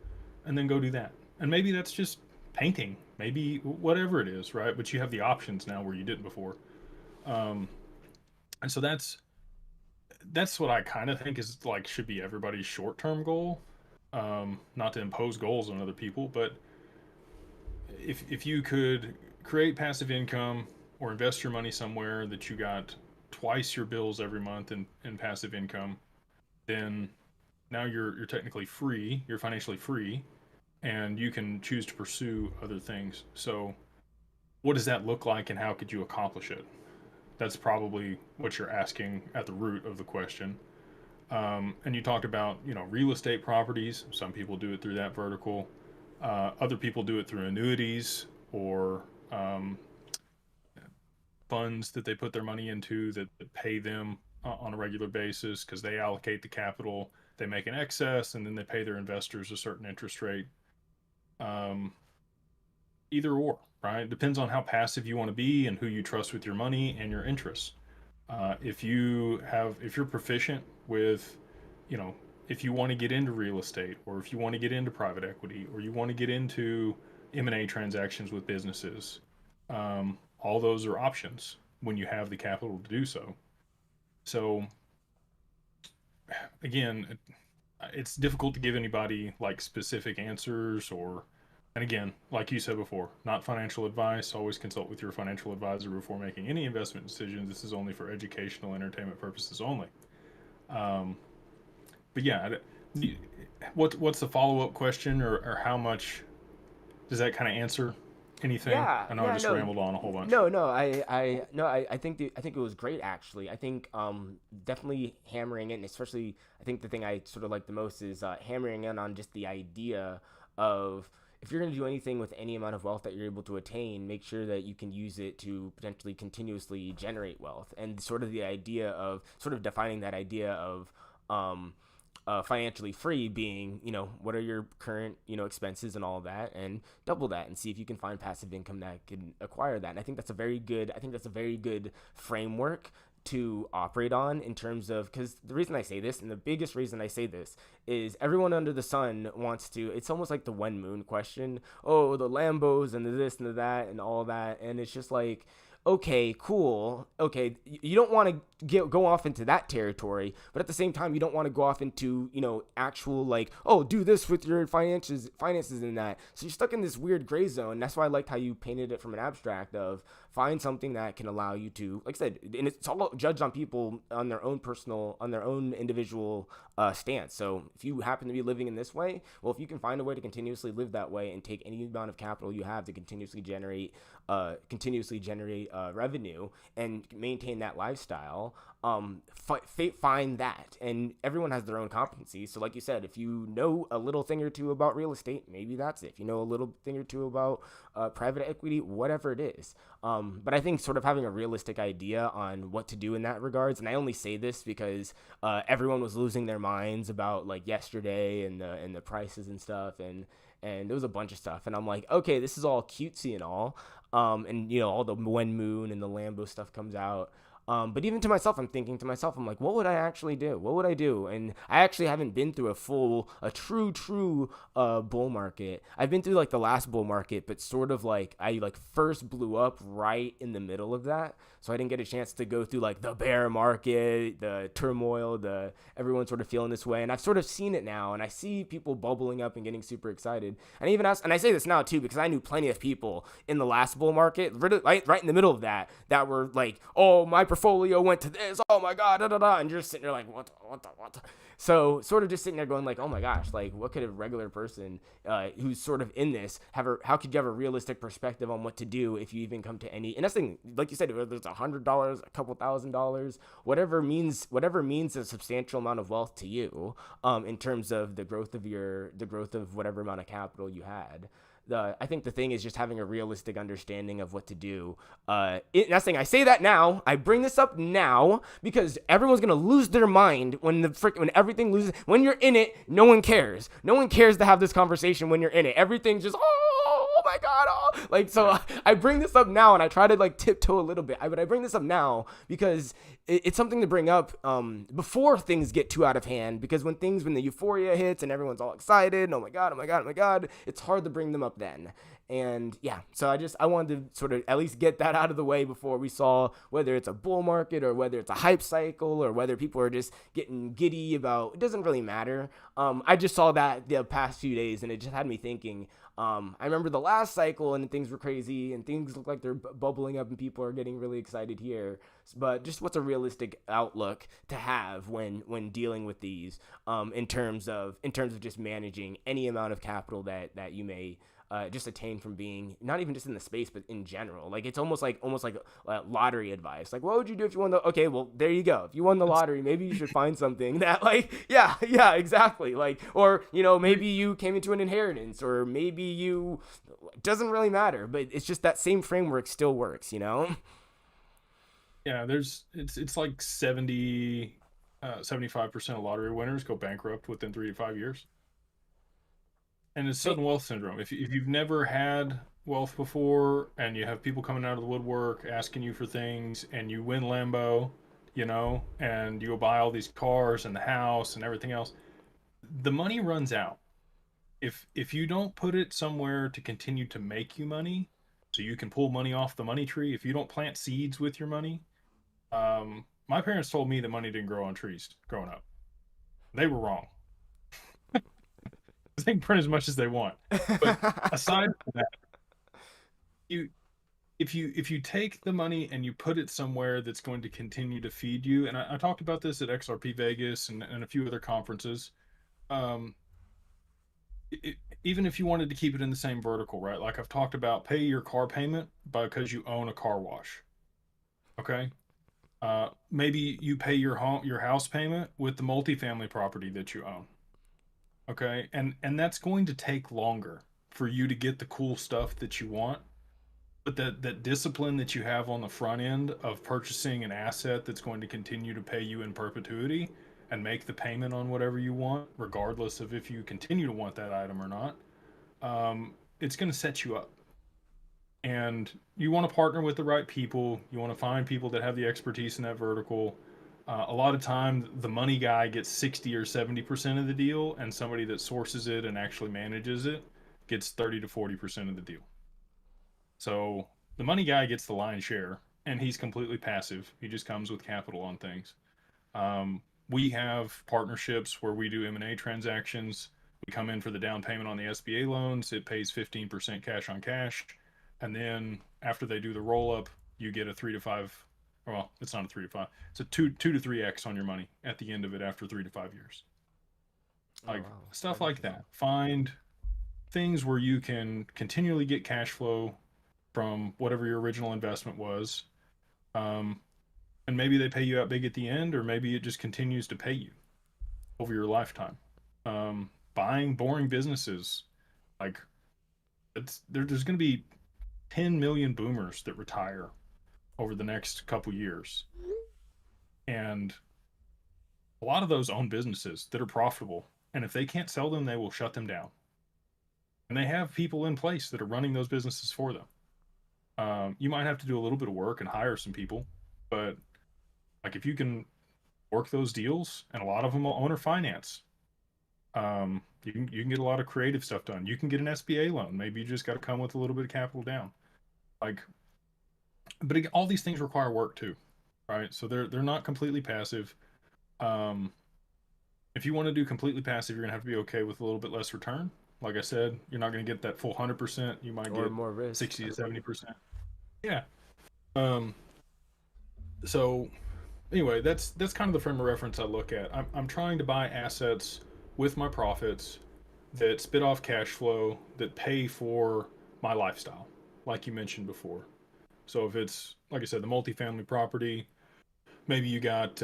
and then go do that. And maybe that's just painting, maybe whatever it is, right? But you have the options now where you didn't before. Um, and so that's what I kind of think is like should be everybody's short-term goal. Not to impose goals on other people, but if you could create passive income or invest your money somewhere that you got twice your bills every month in passive income, then now you're technically free. You're financially free, and you can choose to pursue other things. So, what does that look like, and how could you accomplish it? That's probably what you're asking at the root of the question. And you talked about real estate properties. Some people do it through that vertical. Other people do it through annuities or funds that they put their money into that pay them on a regular basis because they allocate the capital they make an excess and then they pay their investors a certain interest rate. Um, Either or, right? It depends on how passive you want to be and who you trust with your money and your interests. If you're proficient with, you know, if you want to get into real estate, or if you want to get into private equity, or you want to get into M&A transactions with businesses, all those are options when you have the capital to do so. So again, it's difficult to give anybody like specific answers, or, and again, like you said before, not financial advice. Always consult with your financial advisor before making any investment decisions. This is only for educational entertainment purposes only. um, but yeah, what's the follow-up question, or how much does that kind of answer anything? Yeah, I know I yeah, just no, rambled on a whole bunch. no, no, I think I think it was great actually. I think definitely hammering in, especially I think the thing I sort of like the most is hammering in on just the idea of if you're going to do anything with any amount of wealth that you're able to attain, make sure that you can use it to potentially continuously generate wealth, and sort of the idea of sort of defining that idea of um financially free being, what are your current, expenses and all of that, and double that and see if you can find passive income that can acquire that. And I think that's a very good framework to operate on in terms of, because the reason I say this, and the biggest reason I say this, is everyone under the sun wants to, it's almost like the when moon question. Oh, the Lambos and the this and the that and all that. And it's just like, okay, cool. Okay, you don't want to go off into that territory, but at the same time, you don't want to go off into, actual like, oh, do this with your finances and that. So you're stuck in this weird gray zone. That's why I liked how you painted it from an abstract of find something that can allow you to, like I said, and it's all judged on people on their own on their own individual stance. So if you happen to be living in this way, well, if you can find a way to continuously live that way and take any amount of capital you have to continuously generate revenue and maintain that lifestyle, find that. And everyone has their own competencies. So like you said, if you know a little thing or two about real estate, maybe that's it. If you know a little thing or two about private equity, whatever it is. But I think sort of having a realistic idea on what to do in that regards, and I only say this because everyone was losing their minds about like yesterday and the prices and stuff, and there was a bunch of stuff, and I'm like, okay, this is all cutesy and all, and all the when moon and the Lambo stuff comes out. But even to myself, I'm thinking to myself, I'm like, what would I actually do? What would I do? And I actually haven't been through a true bull market. I've been through like the last bull market, but sort of like I like first blew up right in the middle of that. So I didn't get a chance to go through like the bear market, the turmoil, the everyone sort of feeling this way. And I've sort of seen it now, and I see people bubbling up and getting super excited. And even and I say this now too, because I knew plenty of people in the last bull market, right in the middle of that were like, oh, my portfolio went to this, oh my god, da da da, and you're just sitting there like, what the. So sort of just sitting there going like, oh my gosh, like what could a regular person who's sort of in this how could you have a realistic perspective on what to do if you even come to any, and that's the thing, like you said, whether it's $100, a couple $1,000s, whatever means a substantial amount of wealth to you, in terms of the growth of whatever amount of capital you had. I think the thing is just having a realistic understanding of what to do. That's the thing. I say that now. I bring this up now because everyone's gonna lose their mind when when everything loses. When you're in it, no one cares. No one cares to have this conversation when you're in it. Everything's just oh my god, oh. Like, so I bring this up now, and I try to like tiptoe a little bit. But I bring this up now because it's something to bring up before things get too out of hand. Because when the euphoria hits and everyone's all excited, oh my god, it's hard to bring them up then. And yeah, so I wanted to sort of at least get that out of the way before we saw whether it's a bull market or whether it's a hype cycle or whether people are just getting giddy about, it doesn't really matter. I just saw that the past few days, and it just had me thinking. I remember the last cycle and things were crazy and things look like they're bubbling up and people are getting really excited here. But just what's a realistic outlook to have when dealing with these, in terms of just managing any amount of capital that you may just attain from being not even just in the space but in general. Like it's almost like lottery advice. Like, what would you do if you won the? Okay, well there you go. If you won the lottery, maybe you should find something that like yeah exactly, like, or maybe you came into an inheritance, or maybe you, it doesn't really matter, but it's just that same framework still works. Yeah, it's like 70 75% of lottery winners go bankrupt within 3 to 5 years. And it's Hey, sudden wealth syndrome. If you've never had wealth before and you have people coming out of the woodwork asking you for things and you win Lambo, and you go buy all these cars and the house and everything else, the money runs out. If you don't put it somewhere to continue to make you money, so you can pull money off the money tree, if you don't plant seeds with your money, my parents told me that money didn't grow on trees growing up. They were wrong. They can print as much as they want. But aside from that, you if you take the money and you put it somewhere that's going to continue to feed you, and I talked about this at XRP Vegas and a few other conferences. Um, it, Even if you wanted to keep it in the same vertical, right? Like I've talked about, pay your car payment because you own a car wash. Okay. Maybe you pay your house payment with the multifamily property that you own. Okay, and that's going to take longer for you to get the cool stuff that you want. But that discipline that you have on the front end of purchasing an asset that's going to continue to pay you in perpetuity and make the payment on whatever you want, regardless of if you continue to want that item or not, it's going to set you up. And you want to partner with the right people. You want to find people that have the expertise in that vertical. A lot of time, the money guy gets 60 or 70% of the deal, and somebody that sources it and actually manages it gets 30 to 40% of the deal. So the money guy gets the lion's share, and he's completely passive. He just comes with capital on things. We have partnerships where we do M&A transactions. We come in for the down payment on the SBA loans. It pays 15% cash on cash. And then after they do the roll up, you get a 3 to 5. Well, it's not a 3 to 5. It's a two to 3x on your money at the end of it after 3 to 5 years. oh Like wow, stuff that's like interesting. that. Find things where you can continually get cash flow from whatever your original investment was. Um, and maybe they pay you out big at the end, or maybe it just continues to pay you over your lifetime. Buying boring businesses, like there's going to be 10 million boomers that retire over the next couple years, and a lot of those own businesses that are profitable. And if they can't sell them, they will shut them down. And they have people in place that are running those businesses for them. You might have to do a little bit of work and hire some people, but like if you can work those deals, and a lot of them will owner finance. You can get a lot of creative stuff done. You can get an SBA loan. Maybe you just got to come with a little bit of capital down. Like, but all these things require work too, right? So they're not completely passive. Um, if you want to do completely passive, you're gonna have to be okay with a little bit less return. Like I said, you're not gonna get that full 100%. You might Or get more risk. 60 to 70%. Yeah. Um, so anyway, that's kind of the frame of reference I look at. I'm trying to buy assets with my profits that spit off cash flow that pay for my lifestyle, like you mentioned before. So if it's like I said, the multifamily property, maybe you got,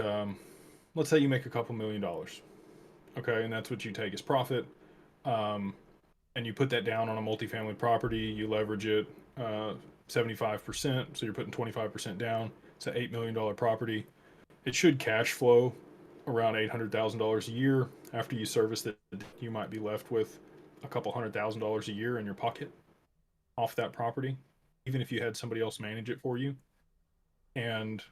let's say you make a couple $1 million, okay, and that's what you take as profit, um, and you put that down on a multifamily property, you leverage it 75%, so you're putting 25% down. It's an $8 million property. It should cash flow around $800,000 a year. After you service that, you might be left with a couple $100,000 a year in your pocket off that property, even if you had somebody else manage it for you. And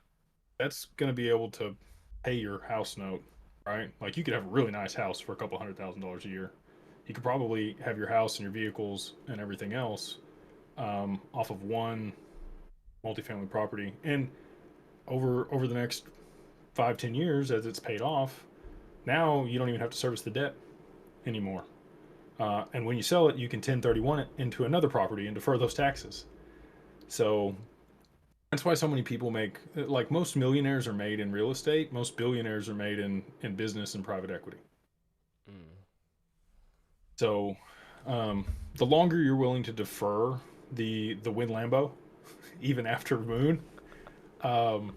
that's going to be able to pay your house note, right? Like you could have a really nice house for a couple $100,000 a year. You could probably have your house and your vehicles and everything else off of one multifamily property. And over the next 5-10 years, as it's paid off, now you don't even have to service the debt anymore. And when you sell it, you can 1031 it into another property and defer those taxes. So that's why so many people make, like most millionaires are made in real estate. Most billionaires are made in business and private equity. Mm. So the longer you're willing to defer the win Lambo, even after Moon, um,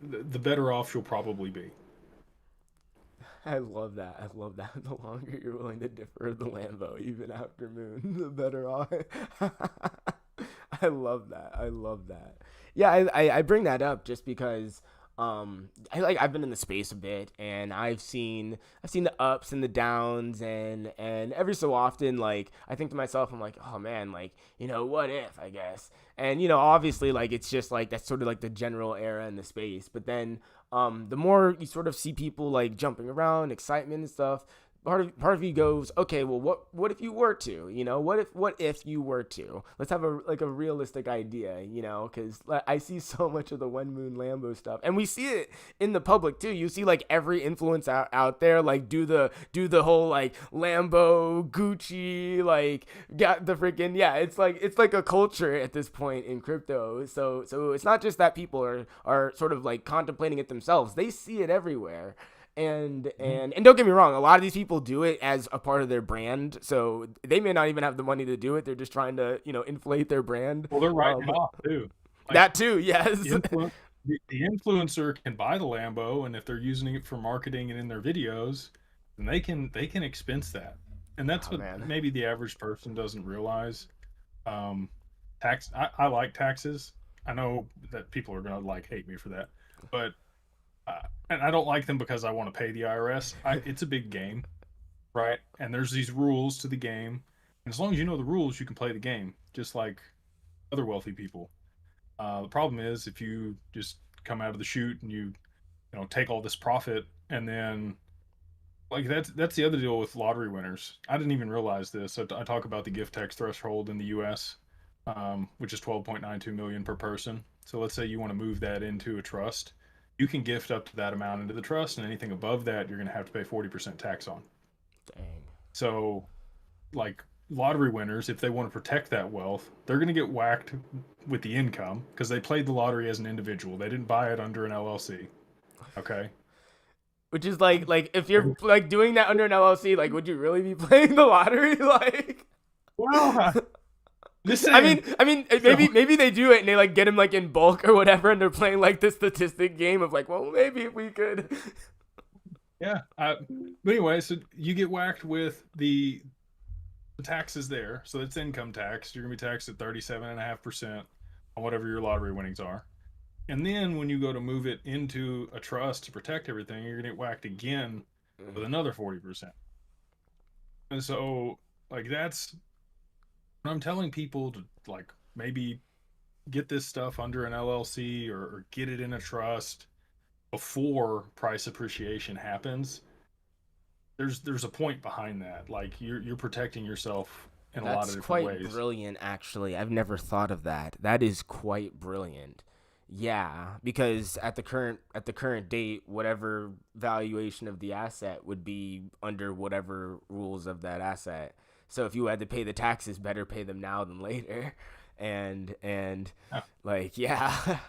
the better off you'll probably be. I love that. I love that. The longer you're willing to defer the Lambo, even after Moon, the better off. I love that. I love that. Yeah, I bring that up just because I've been in the space a bit, and I've seen the ups and the downs, and every so often, like, I think to myself, I'm like, oh man, like, what if, I guess. And obviously, like, it's just like that's sort of like the general era in the space. But then the more you sort of see people like jumping around, excitement and stuff, part of you goes, okay, well, what if you were to, what if you were to? Let's have a realistic idea, because I see so much of the one moon Lambo stuff, and we see it in the public too. You see like every influence out there like do the whole like Lambo Gucci, like, got the freaking, yeah. It's like a culture at this point in crypto. So it's not just that people are sort of like contemplating it themselves. They see it everywhere. And Mhm. and and don't get me wrong, a lot of these people do it as a part of their brand, so they may not even have the money to do it. They're just trying to inflate their brand. Well, they're writing it off too. Like That too, the yes. the influencer can buy the Lambo, and if they're using it for marketing and in their videos, then they can expense that. And that's Oh what man. maybe the average person doesn't realize. Um, I like taxes. I know that people are gonna like hate me for that, but and I don't like them because I want to pay the IRS. It's a big game, right? And there's these rules to the game, and as long as you know the rules, you can play the game, just like other wealthy people. The problem is if you just come out of the chute and you take all this profit, and then like that's the other deal with lottery winners. I didn't even realize this. I talk about the gift tax threshold in the U.S., which is 12.92 million per person. So let's say you want to move that into a trust, you can gift up to that amount into the trust, and anything above that you're going to have to pay 40% tax on. Dang. So like lottery winners, if they want to protect that wealth, they're going to get whacked with the income because they played the lottery as an individual. They didn't buy it under an LLC. Okay. Which is like if you're like doing that under an LLC, like, would you really be playing the lottery? Like, Well, I listen. mean, I mean, So maybe they do it and they like get him like in bulk or whatever, and they're playing like the statistic game of like, well, maybe if we could. yeah. But anyway, so you get whacked with the taxes there. So it's income tax. You're gonna be taxed at 37.5% on whatever your lottery winnings are. And then when you go to move it into a trust to protect everything, you're gonna get whacked again with another 40%. And so like that's when I'm telling people to like maybe get this stuff under an LLC, or get it in a trust before price appreciation happens. There's a point behind that. Like you're protecting yourself in a lot of That's different quite ways. brilliant, actually. I've never thought of that. That is quite brilliant. Yeah, because at the current date, whatever valuation of the asset would be under whatever rules of that asset. So if you had to pay the taxes, better pay them now than later. And Yeah. like, yeah.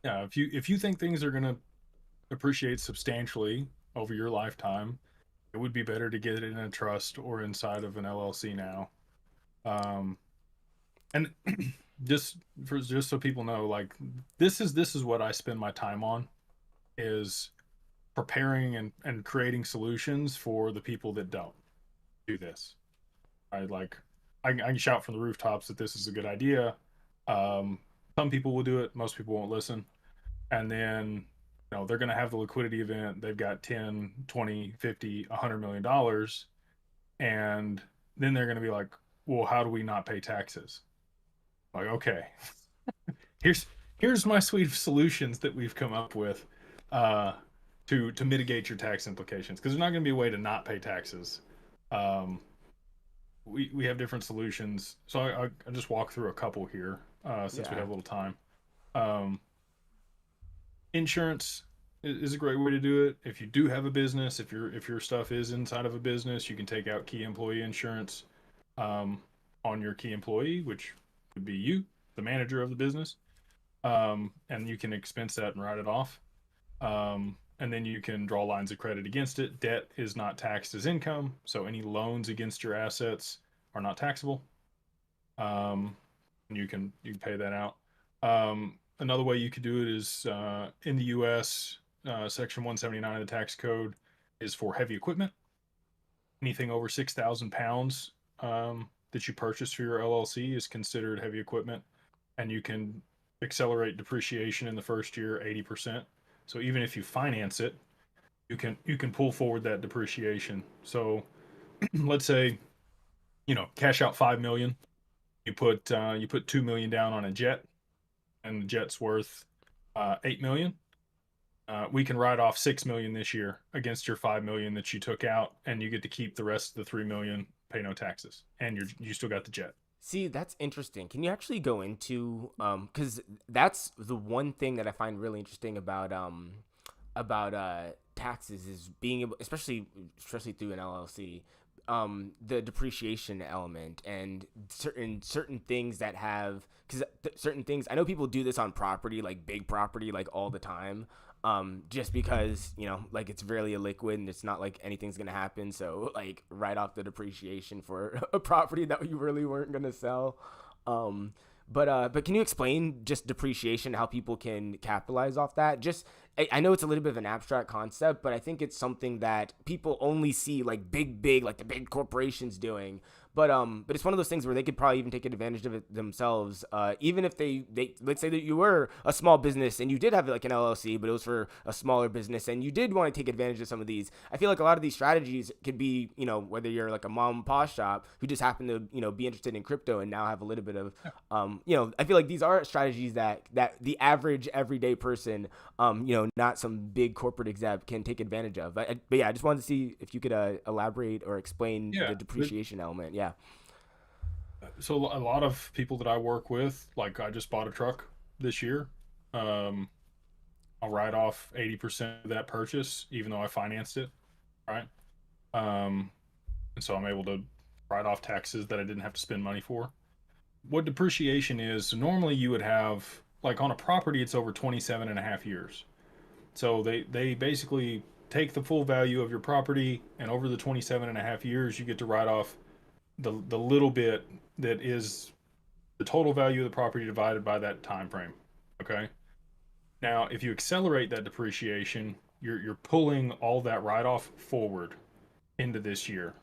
Yeah, if you think things are gonna appreciate substantially over your lifetime, it would be better to get it in a trust or inside of an LLC now. Um, and just so people know, like this is what I spend my time on, is preparing and creating solutions for the people that don't do this. I like I can shout from the rooftops that this is a good idea. Um, some people will do it, most people won't listen. And then they're going to have the liquidity event. They've got 10, 20, 50, $100 million, and then they're going to be like, well, how do we not pay taxes? Like, okay, here's here's my suite of solutions that we've come up with, uh, to mitigate your tax implications, because there's not going to be a way to not pay taxes. um, we have different solutions, so I just walk through a couple here, since we Yeah. have a little time. um, Insurance is a great way to do it. If you do have a business, if your stuff is inside of a business, you can take out key employee insurance, um, on your key employee, which would be you, the manager of the business, and you can expense that and write it off. And then you can draw lines of credit against it. Debt is not taxed as income, so any loans against your assets are not taxable. And you can pay that out. Another way you could do it is, in the U.S., Section 179 of the tax code is for heavy equipment. Anything over 6,000 pounds, that you purchase for your LLC is considered heavy equipment, and you can accelerate depreciation in the first year 80%. So even if you finance it, you can pull forward that depreciation. So let's say, cash out 5 million. You put 2 million down on a jet, and the jet's worth 8 million. We can write off 6 million this year against your 5 million that you took out, and you get to keep the rest of the 3 million, pay no taxes, and you still got the jet. See, that's interesting. Can you actually go into because that's the one thing that I find really interesting about taxes is being able, especially through an LLC, the depreciation element and certain things that have because certain things I know people do this on property like big property like all the time. Just because like it's really a liquid and it's not like anything's gonna happen, so like write off the depreciation for a property that you really weren't gonna sell. Um, but can you explain just depreciation, how people can capitalize off that? Just I know it's a little bit of an abstract concept, but I think it's something that people only see like big like the big corporations doing. But it's one of those things where they could probably even take advantage of it themselves. Even if they let's say that you were a small business and you did have like an LLC, but it was for a smaller business, and you did want to take advantage of some of these. I feel like a lot of these strategies could be, whether you're like a mom and pop shop who just happen to, be interested in crypto and now have a little bit of, I feel like these are strategies that the average everyday person, not some big corporate exec can take advantage of. But yeah, I just wanted to see if you could elaborate or explain Yeah. the depreciation element. Yeah. So a lot of people that I work with, like I just bought a truck this year. Um, I'll write off 80% of that purchase, even though I financed it, right? Um, and so I'm able to write off taxes that I didn't have to spend money for. What depreciation is, so normally you would have, like on a property, it's over 27 and a half years. So they basically take the full value of your property, and over the 27 and a half years, you get to write off the little bit that is the total value of the property divided by that time frame. Okay. Now, if you accelerate that depreciation, you're pulling all that write off forward into this year,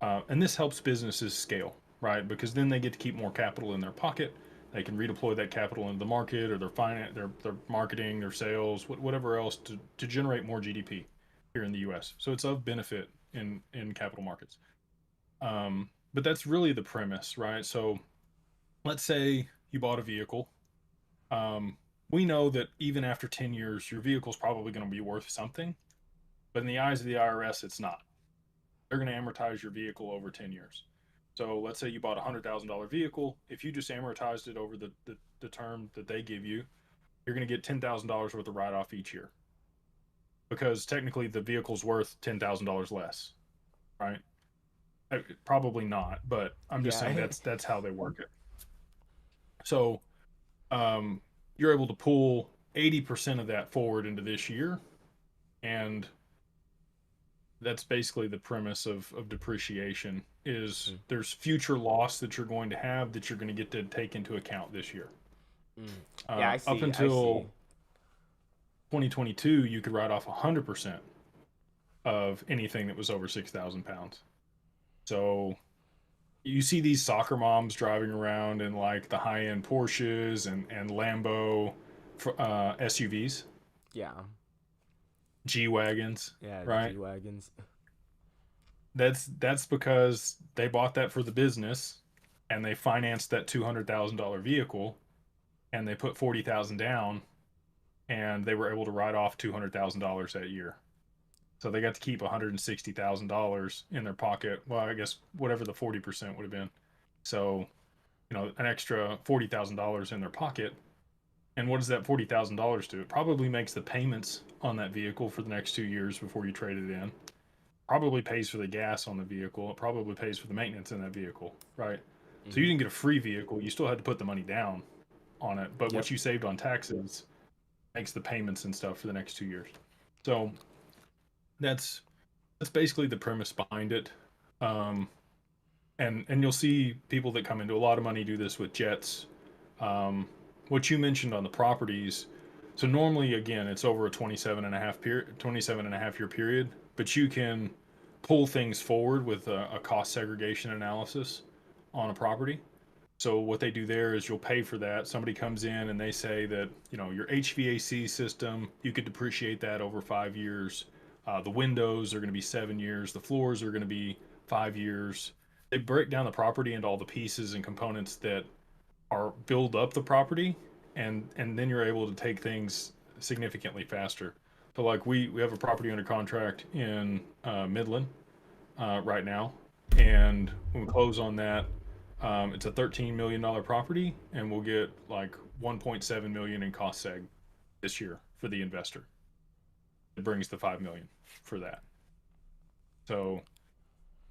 and this helps businesses scale, right? Because then they get to keep more capital in their pocket. They can redeploy that capital into the market or their finance, their marketing, their sales, whatever else to generate more GDP here in the U.S. So it's of benefit in capital markets. But that's really the premise, right? So let's say you bought a vehicle. Um, we know that even after 10 years, your vehicle's probably going to be worth something, but in the eyes of the IRS, it's not. They're going to amortize your vehicle over 10 years. So let's say you bought a $100,000 vehicle. If you just amortized it over the term that they give you, you're going to get $10,000 worth of write off each year because technically the vehicle's worth $10,000 less, right? Probably not, but I'm just saying Yeah. that's how they work it. So you're able to pull 80% of that forward into this year, and that's basically the premise of depreciation is Mm, there's future loss that you're going to have that you're going to get to take into account this year. mm. Yeah, I Up see. I until see. 2022, you could write off 100% of anything that was over 6,000 pounds. So you see these soccer moms driving around in like the high end Porsches and Lambo SUVs, Yeah. G wagons, Yeah, the right? G wagons. That's because they bought that for the business, and they financed that $200,000 vehicle, and they put 40,000 down, and they were able to write off $200,000 that year. So they got to keep $160,000 in their pocket. Well, I guess whatever the 40% would have been. So, an extra $40,000 in their pocket. And what does that $40,000 do? It probably makes the payments on that vehicle for the next 2 years before you trade it in. Probably pays for the gas on the vehicle. It probably pays for the maintenance in that vehicle, right? So you Hmm. didn't get a free vehicle. You still had to put the money down on it. But Yep. what you saved on taxes makes the payments and stuff for the next 2 years. So that's that's basically the premise behind it. Um, and you'll see people that come into a lot of money do this with jets. Um, what you mentioned on the properties. So normally, again, it's over a 27 and a half year period, but you can pull things forward with a cost segregation analysis on a property. So what they do there is you'll pay for that. Somebody comes in and they say that, your HVAC system, you could depreciate that over 5 years. The windows are going to be 7 years. The floors are going to be 5 years. They break down the property into all the pieces and components that are build up the property, and then you're able to take things significantly faster. So like we have a property under contract in Midland right now, and when we close on that, it's a $13 million property, and we'll get like 1.7 million in cost seg this year for the investor. It brings the 5 million for that. So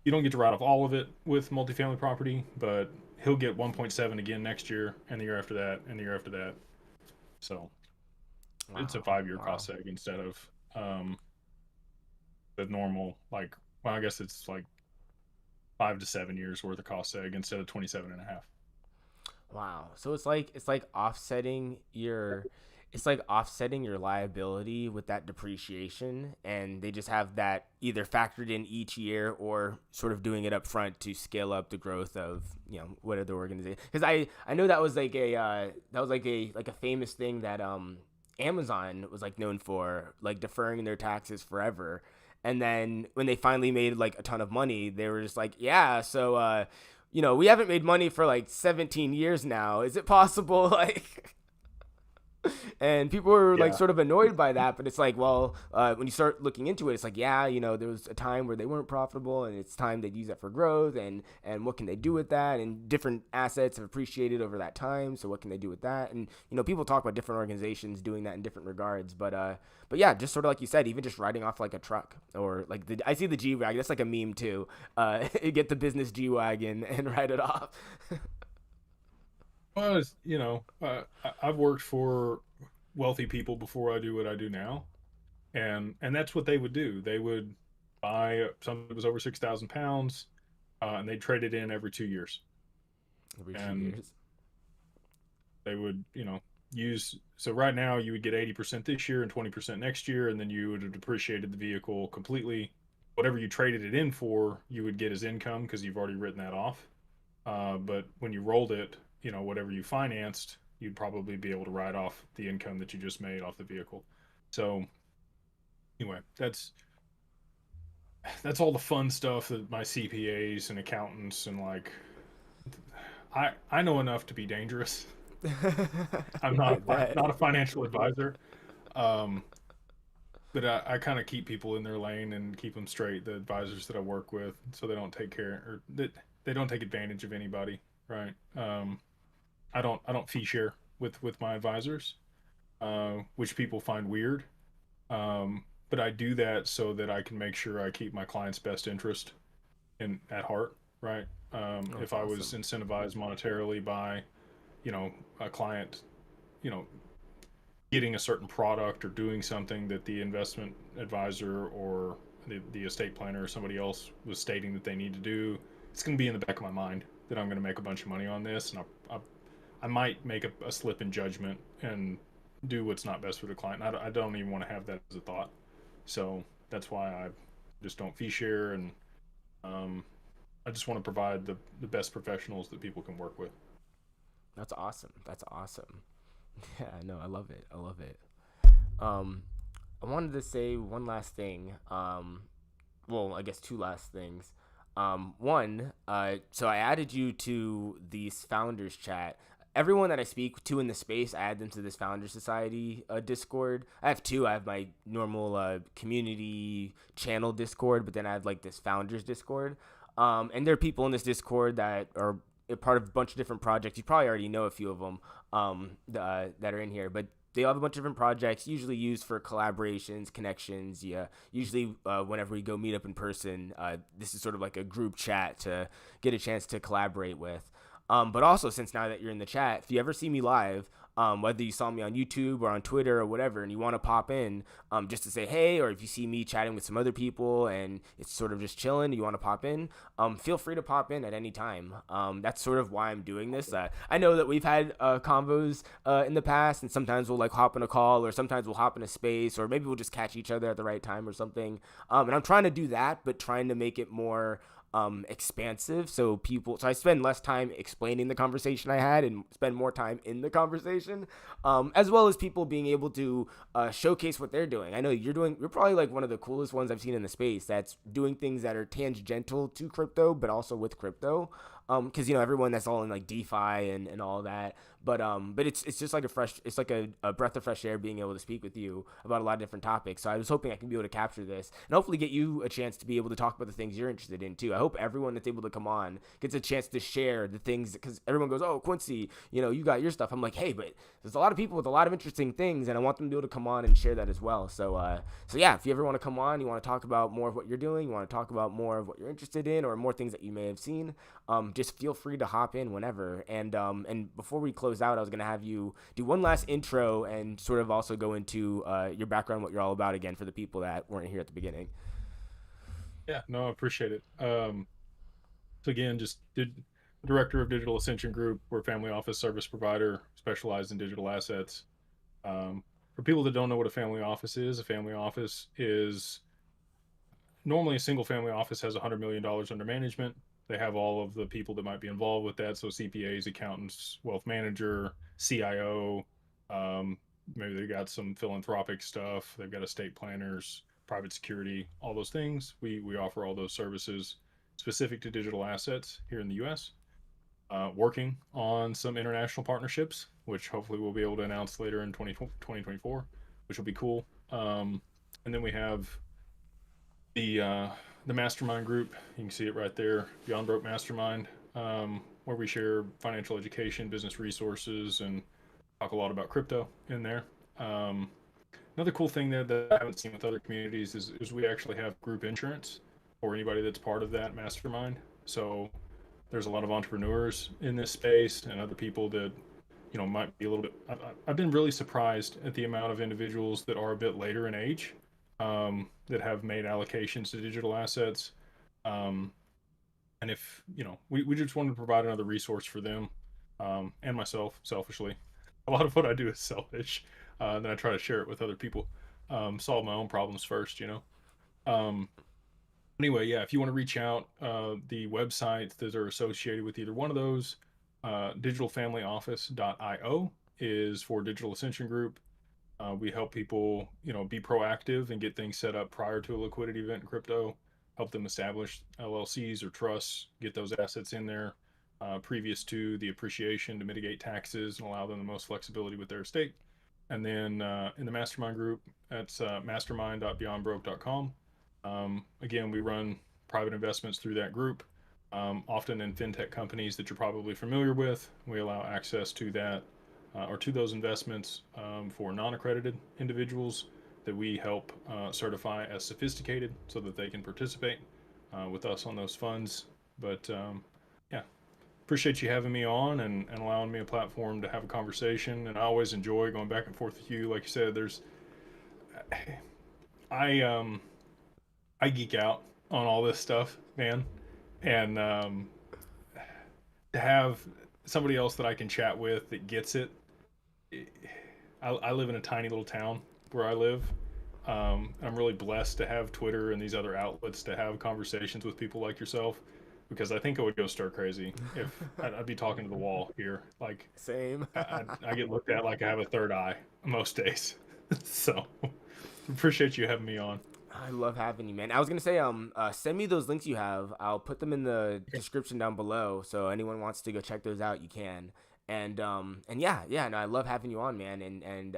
you don't get to write off all of it with multifamily property, but he'll get 1.7 again next year, and the year after that, and the year after that. So it's a 5 year cost seg instead of the normal, like, well, I guess it's like 5 to 7 years worth of cost seg instead of 27 and a half. Wow. So it's like offsetting your liability with that depreciation, and they just have that either factored in each year or sort of doing it up front to scale up the growth of, whatever the organization. Because I know that was like a famous thing that Amazon was like known for, like deferring their taxes forever. And then when they finally made like a ton of money, they were just like, yeah, so we haven't made money for like 17 years now. Is it possible? Like, and people were like Yeah. sort of annoyed by that, but it's like, well, when you start looking into it, it's like, yeah, there was a time where they weren't profitable, and it's time they'd use that for growth, and what can they do with that? And different assets have appreciated over that time, so what can they do with that? And people talk about different organizations doing that in different regards, but yeah, just sort of like you said, even just riding off like a truck, or like I see the G wagon. That's like a meme too. Get the business G wagon and ride it off. Well, I've worked for wealthy people before I do what I do now, and that's what they would do. They would buy something that was over 6,000 pounds, and they'd trade it in every 2 years, Every two and years. they would, use. So right now you would get 80% this year and 20% next year, and then you would have depreciated the vehicle completely. Whatever you traded it in for, you would get as income because you've already written that off. But when you rolled it, whatever you financed, you'd probably be able to write off the income that you just made off the vehicle. So anyway, that's all the fun stuff that my CPAs and accountants and like I know enough to be dangerous. I'm I not bet. not a financial advisor, um, but I kind of keep people in their lane and keep them straight. The advisors that I work with, so they don't take care or that they don't take advantage of anybody, right? I don't fee share with my advisors, which people find weird. But I do that so that I can make sure I keep my client's best interest in at heart, right? That's If I was awesome. incentivized monetarily by, a client, you know, getting a certain product or doing something that the investment advisor or the estate planner or somebody else was stating that they need to do, it's going to be in the back of my mind that I'm going to make a bunch of money on this, and I might make a slip in judgment and do what's not best for the client. I don't even want to have that as a thought. So that's why I just don't fee share, and um, I just want to provide the best professionals that people can work with. That's awesome. That's awesome. Yeah, no, I love it. I love it. Um, I wanted to say one last thing. Well, I guess two last things. One, so I added you to these founders chat. Everyone that I speak to in the space, I add them to this founder society Discord. I have two. I have my normal community channel Discord, but then I have like this founders Discord. And there are people in this Discord that are a part of a bunch of different projects. You probably already know a few of them that are in here, but they all have a bunch of different projects, usually used for collaborations, connections. Yeah, usually whenever we go meet up in person, this is sort of like a group chat to get a chance to collaborate with. But also, since now that you're in the chat, if you ever see me live, whether you saw me on YouTube or on Twitter or whatever, and you want to pop in just to say hey, or if you see me chatting with some other people and it's sort of just chilling, you want to pop in, feel free to pop in at any time. That's sort of why I'm doing this. I know that we've had combos in the past, and sometimes we'll like hop in a call, or sometimes we'll hop in a space, or maybe we'll just catch each other at the right time or something. And I'm trying to do that, but trying to make it more expansive. So I spend less time explaining the conversation I had and spend more time in the conversation, as well as people being able to showcase what they're doing. I know you're probably like one of the coolest ones I've seen in the space that's doing things that are tangential to crypto, but also with crypto. Because everyone that's all in like DeFi and all that, but it's just like it's like a breath of fresh air being able to speak with you about a lot of different topics. So I was hoping I can be able to capture this and hopefully get you a chance to be able to talk about the things you're interested in too. I hope everyone that's able to come on gets a chance to share the things, because everyone goes, "Oh, Quincy, you got your stuff." I'm like, "Hey, but there's a lot of people with a lot of interesting things, and I want them to be able to come on and share that as well." So yeah, if you ever want to come on, you want to talk about more of what you're doing, you want to talk about more of what you're interested in, or more things that you may have seen, just feel free to hop in whenever. And before we close out, I was gonna have you do one last intro and sort of also go into your background, what you're all about again for the people that weren't here at the beginning. Yeah, no, I appreciate it. So again, just director of Digital Ascension Group. We're a family office service provider specialized in digital assets. For people that don't know what a family office is normally a single family office has $100 million under management. They have all of the people that might be involved with that. So CPAs, accountants, wealth manager, CIO, maybe they got some philanthropic stuff. They've got estate planners, private security, all those things. We offer all those services specific to digital assets here in the US. Working on some international partnerships, which hopefully we'll be able to announce later in 2024, which will be cool. And then we have the mastermind group. You can see it right there, Beyond Broke Mastermind, where we share financial education, business resources, and talk a lot about crypto in there. Another cool thing there that I haven't seen with other communities is we actually have group insurance for anybody that's part of that mastermind. So there's a lot of entrepreneurs in this space and other people that might be a little bit. I've been really surprised at the amount of individuals that are a bit later in age, that have made allocations to digital assets. Um, and if we just wanted to provide another resource for them, and myself selfishly. A lot of what I do is selfish. Then I try to share it with other people. Solve my own problems first. Um, anyway, yeah, if you want to reach out, the websites that are associated with either one of those, digitalfamilyoffice.io is for Digital Ascension Group. We help people, be proactive and get things set up prior to a liquidity event in crypto, help them establish LLCs or trusts, get those assets in there previous to the appreciation to mitigate taxes and allow them the most flexibility with their estate. And then in the mastermind group, that's mastermind.beyondbroke.com. Again, we run private investments through that group, often in fintech companies that you're probably familiar with. We allow access to that or to those investments for non-accredited individuals that we help certify as sophisticated so that they can participate with us on those funds. But yeah, appreciate you having me on and allowing me a platform to have a conversation. And I always enjoy going back and forth with you. Like you said, I I geek out on all this stuff, man, and to have somebody else that I can chat with that gets it. I live in a tiny little town where I live. I'm really blessed to have Twitter and these other outlets to have conversations with people like yourself, because I think I would go stir crazy if I'd be talking to the wall here. Like Same. I get looked at like I have a third eye most days. So appreciate you having me on. I love having you, man. I was gonna say, send me those links you have. I'll put them in the Okay. description down below, so anyone wants to go check those out, you can. And yeah, yeah, no, I love having you on, man. And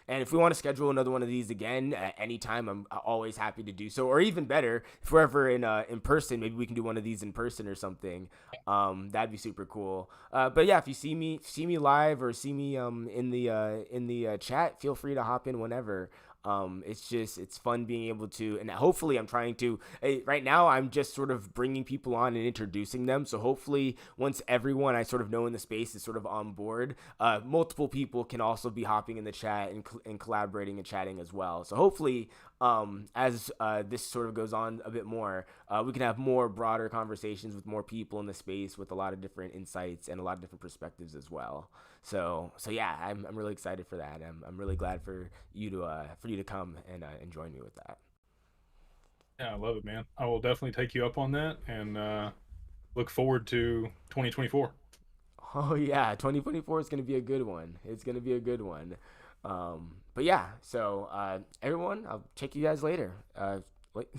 if we want to schedule another one of these again at any time, I'm always happy to do so. Or even better, if we're ever in person, maybe we can do one of these in person or something. That'd be super cool. But yeah, if you see me live or see me in the chat, feel free to hop in whenever. It's fun being able to, and hopefully I'm trying to, right now I'm just sort of bringing people on and introducing them. So hopefully once everyone I sort of know in the space is sort of on board, multiple people can also be hopping in the chat and collaborating and chatting as well. So hopefully, as this sort of goes on a bit more, we can have more broader conversations with more people in the space with a lot of different insights and a lot of different perspectives as well. So yeah, I'm really excited for that. I'm really glad for you to come and join me with that. Yeah, I love it, man. I will definitely take you up on that, and look forward to 2024. Oh yeah, 2024 is gonna be a good one. It's gonna be a good one. But yeah, so everyone, I'll check you guys later.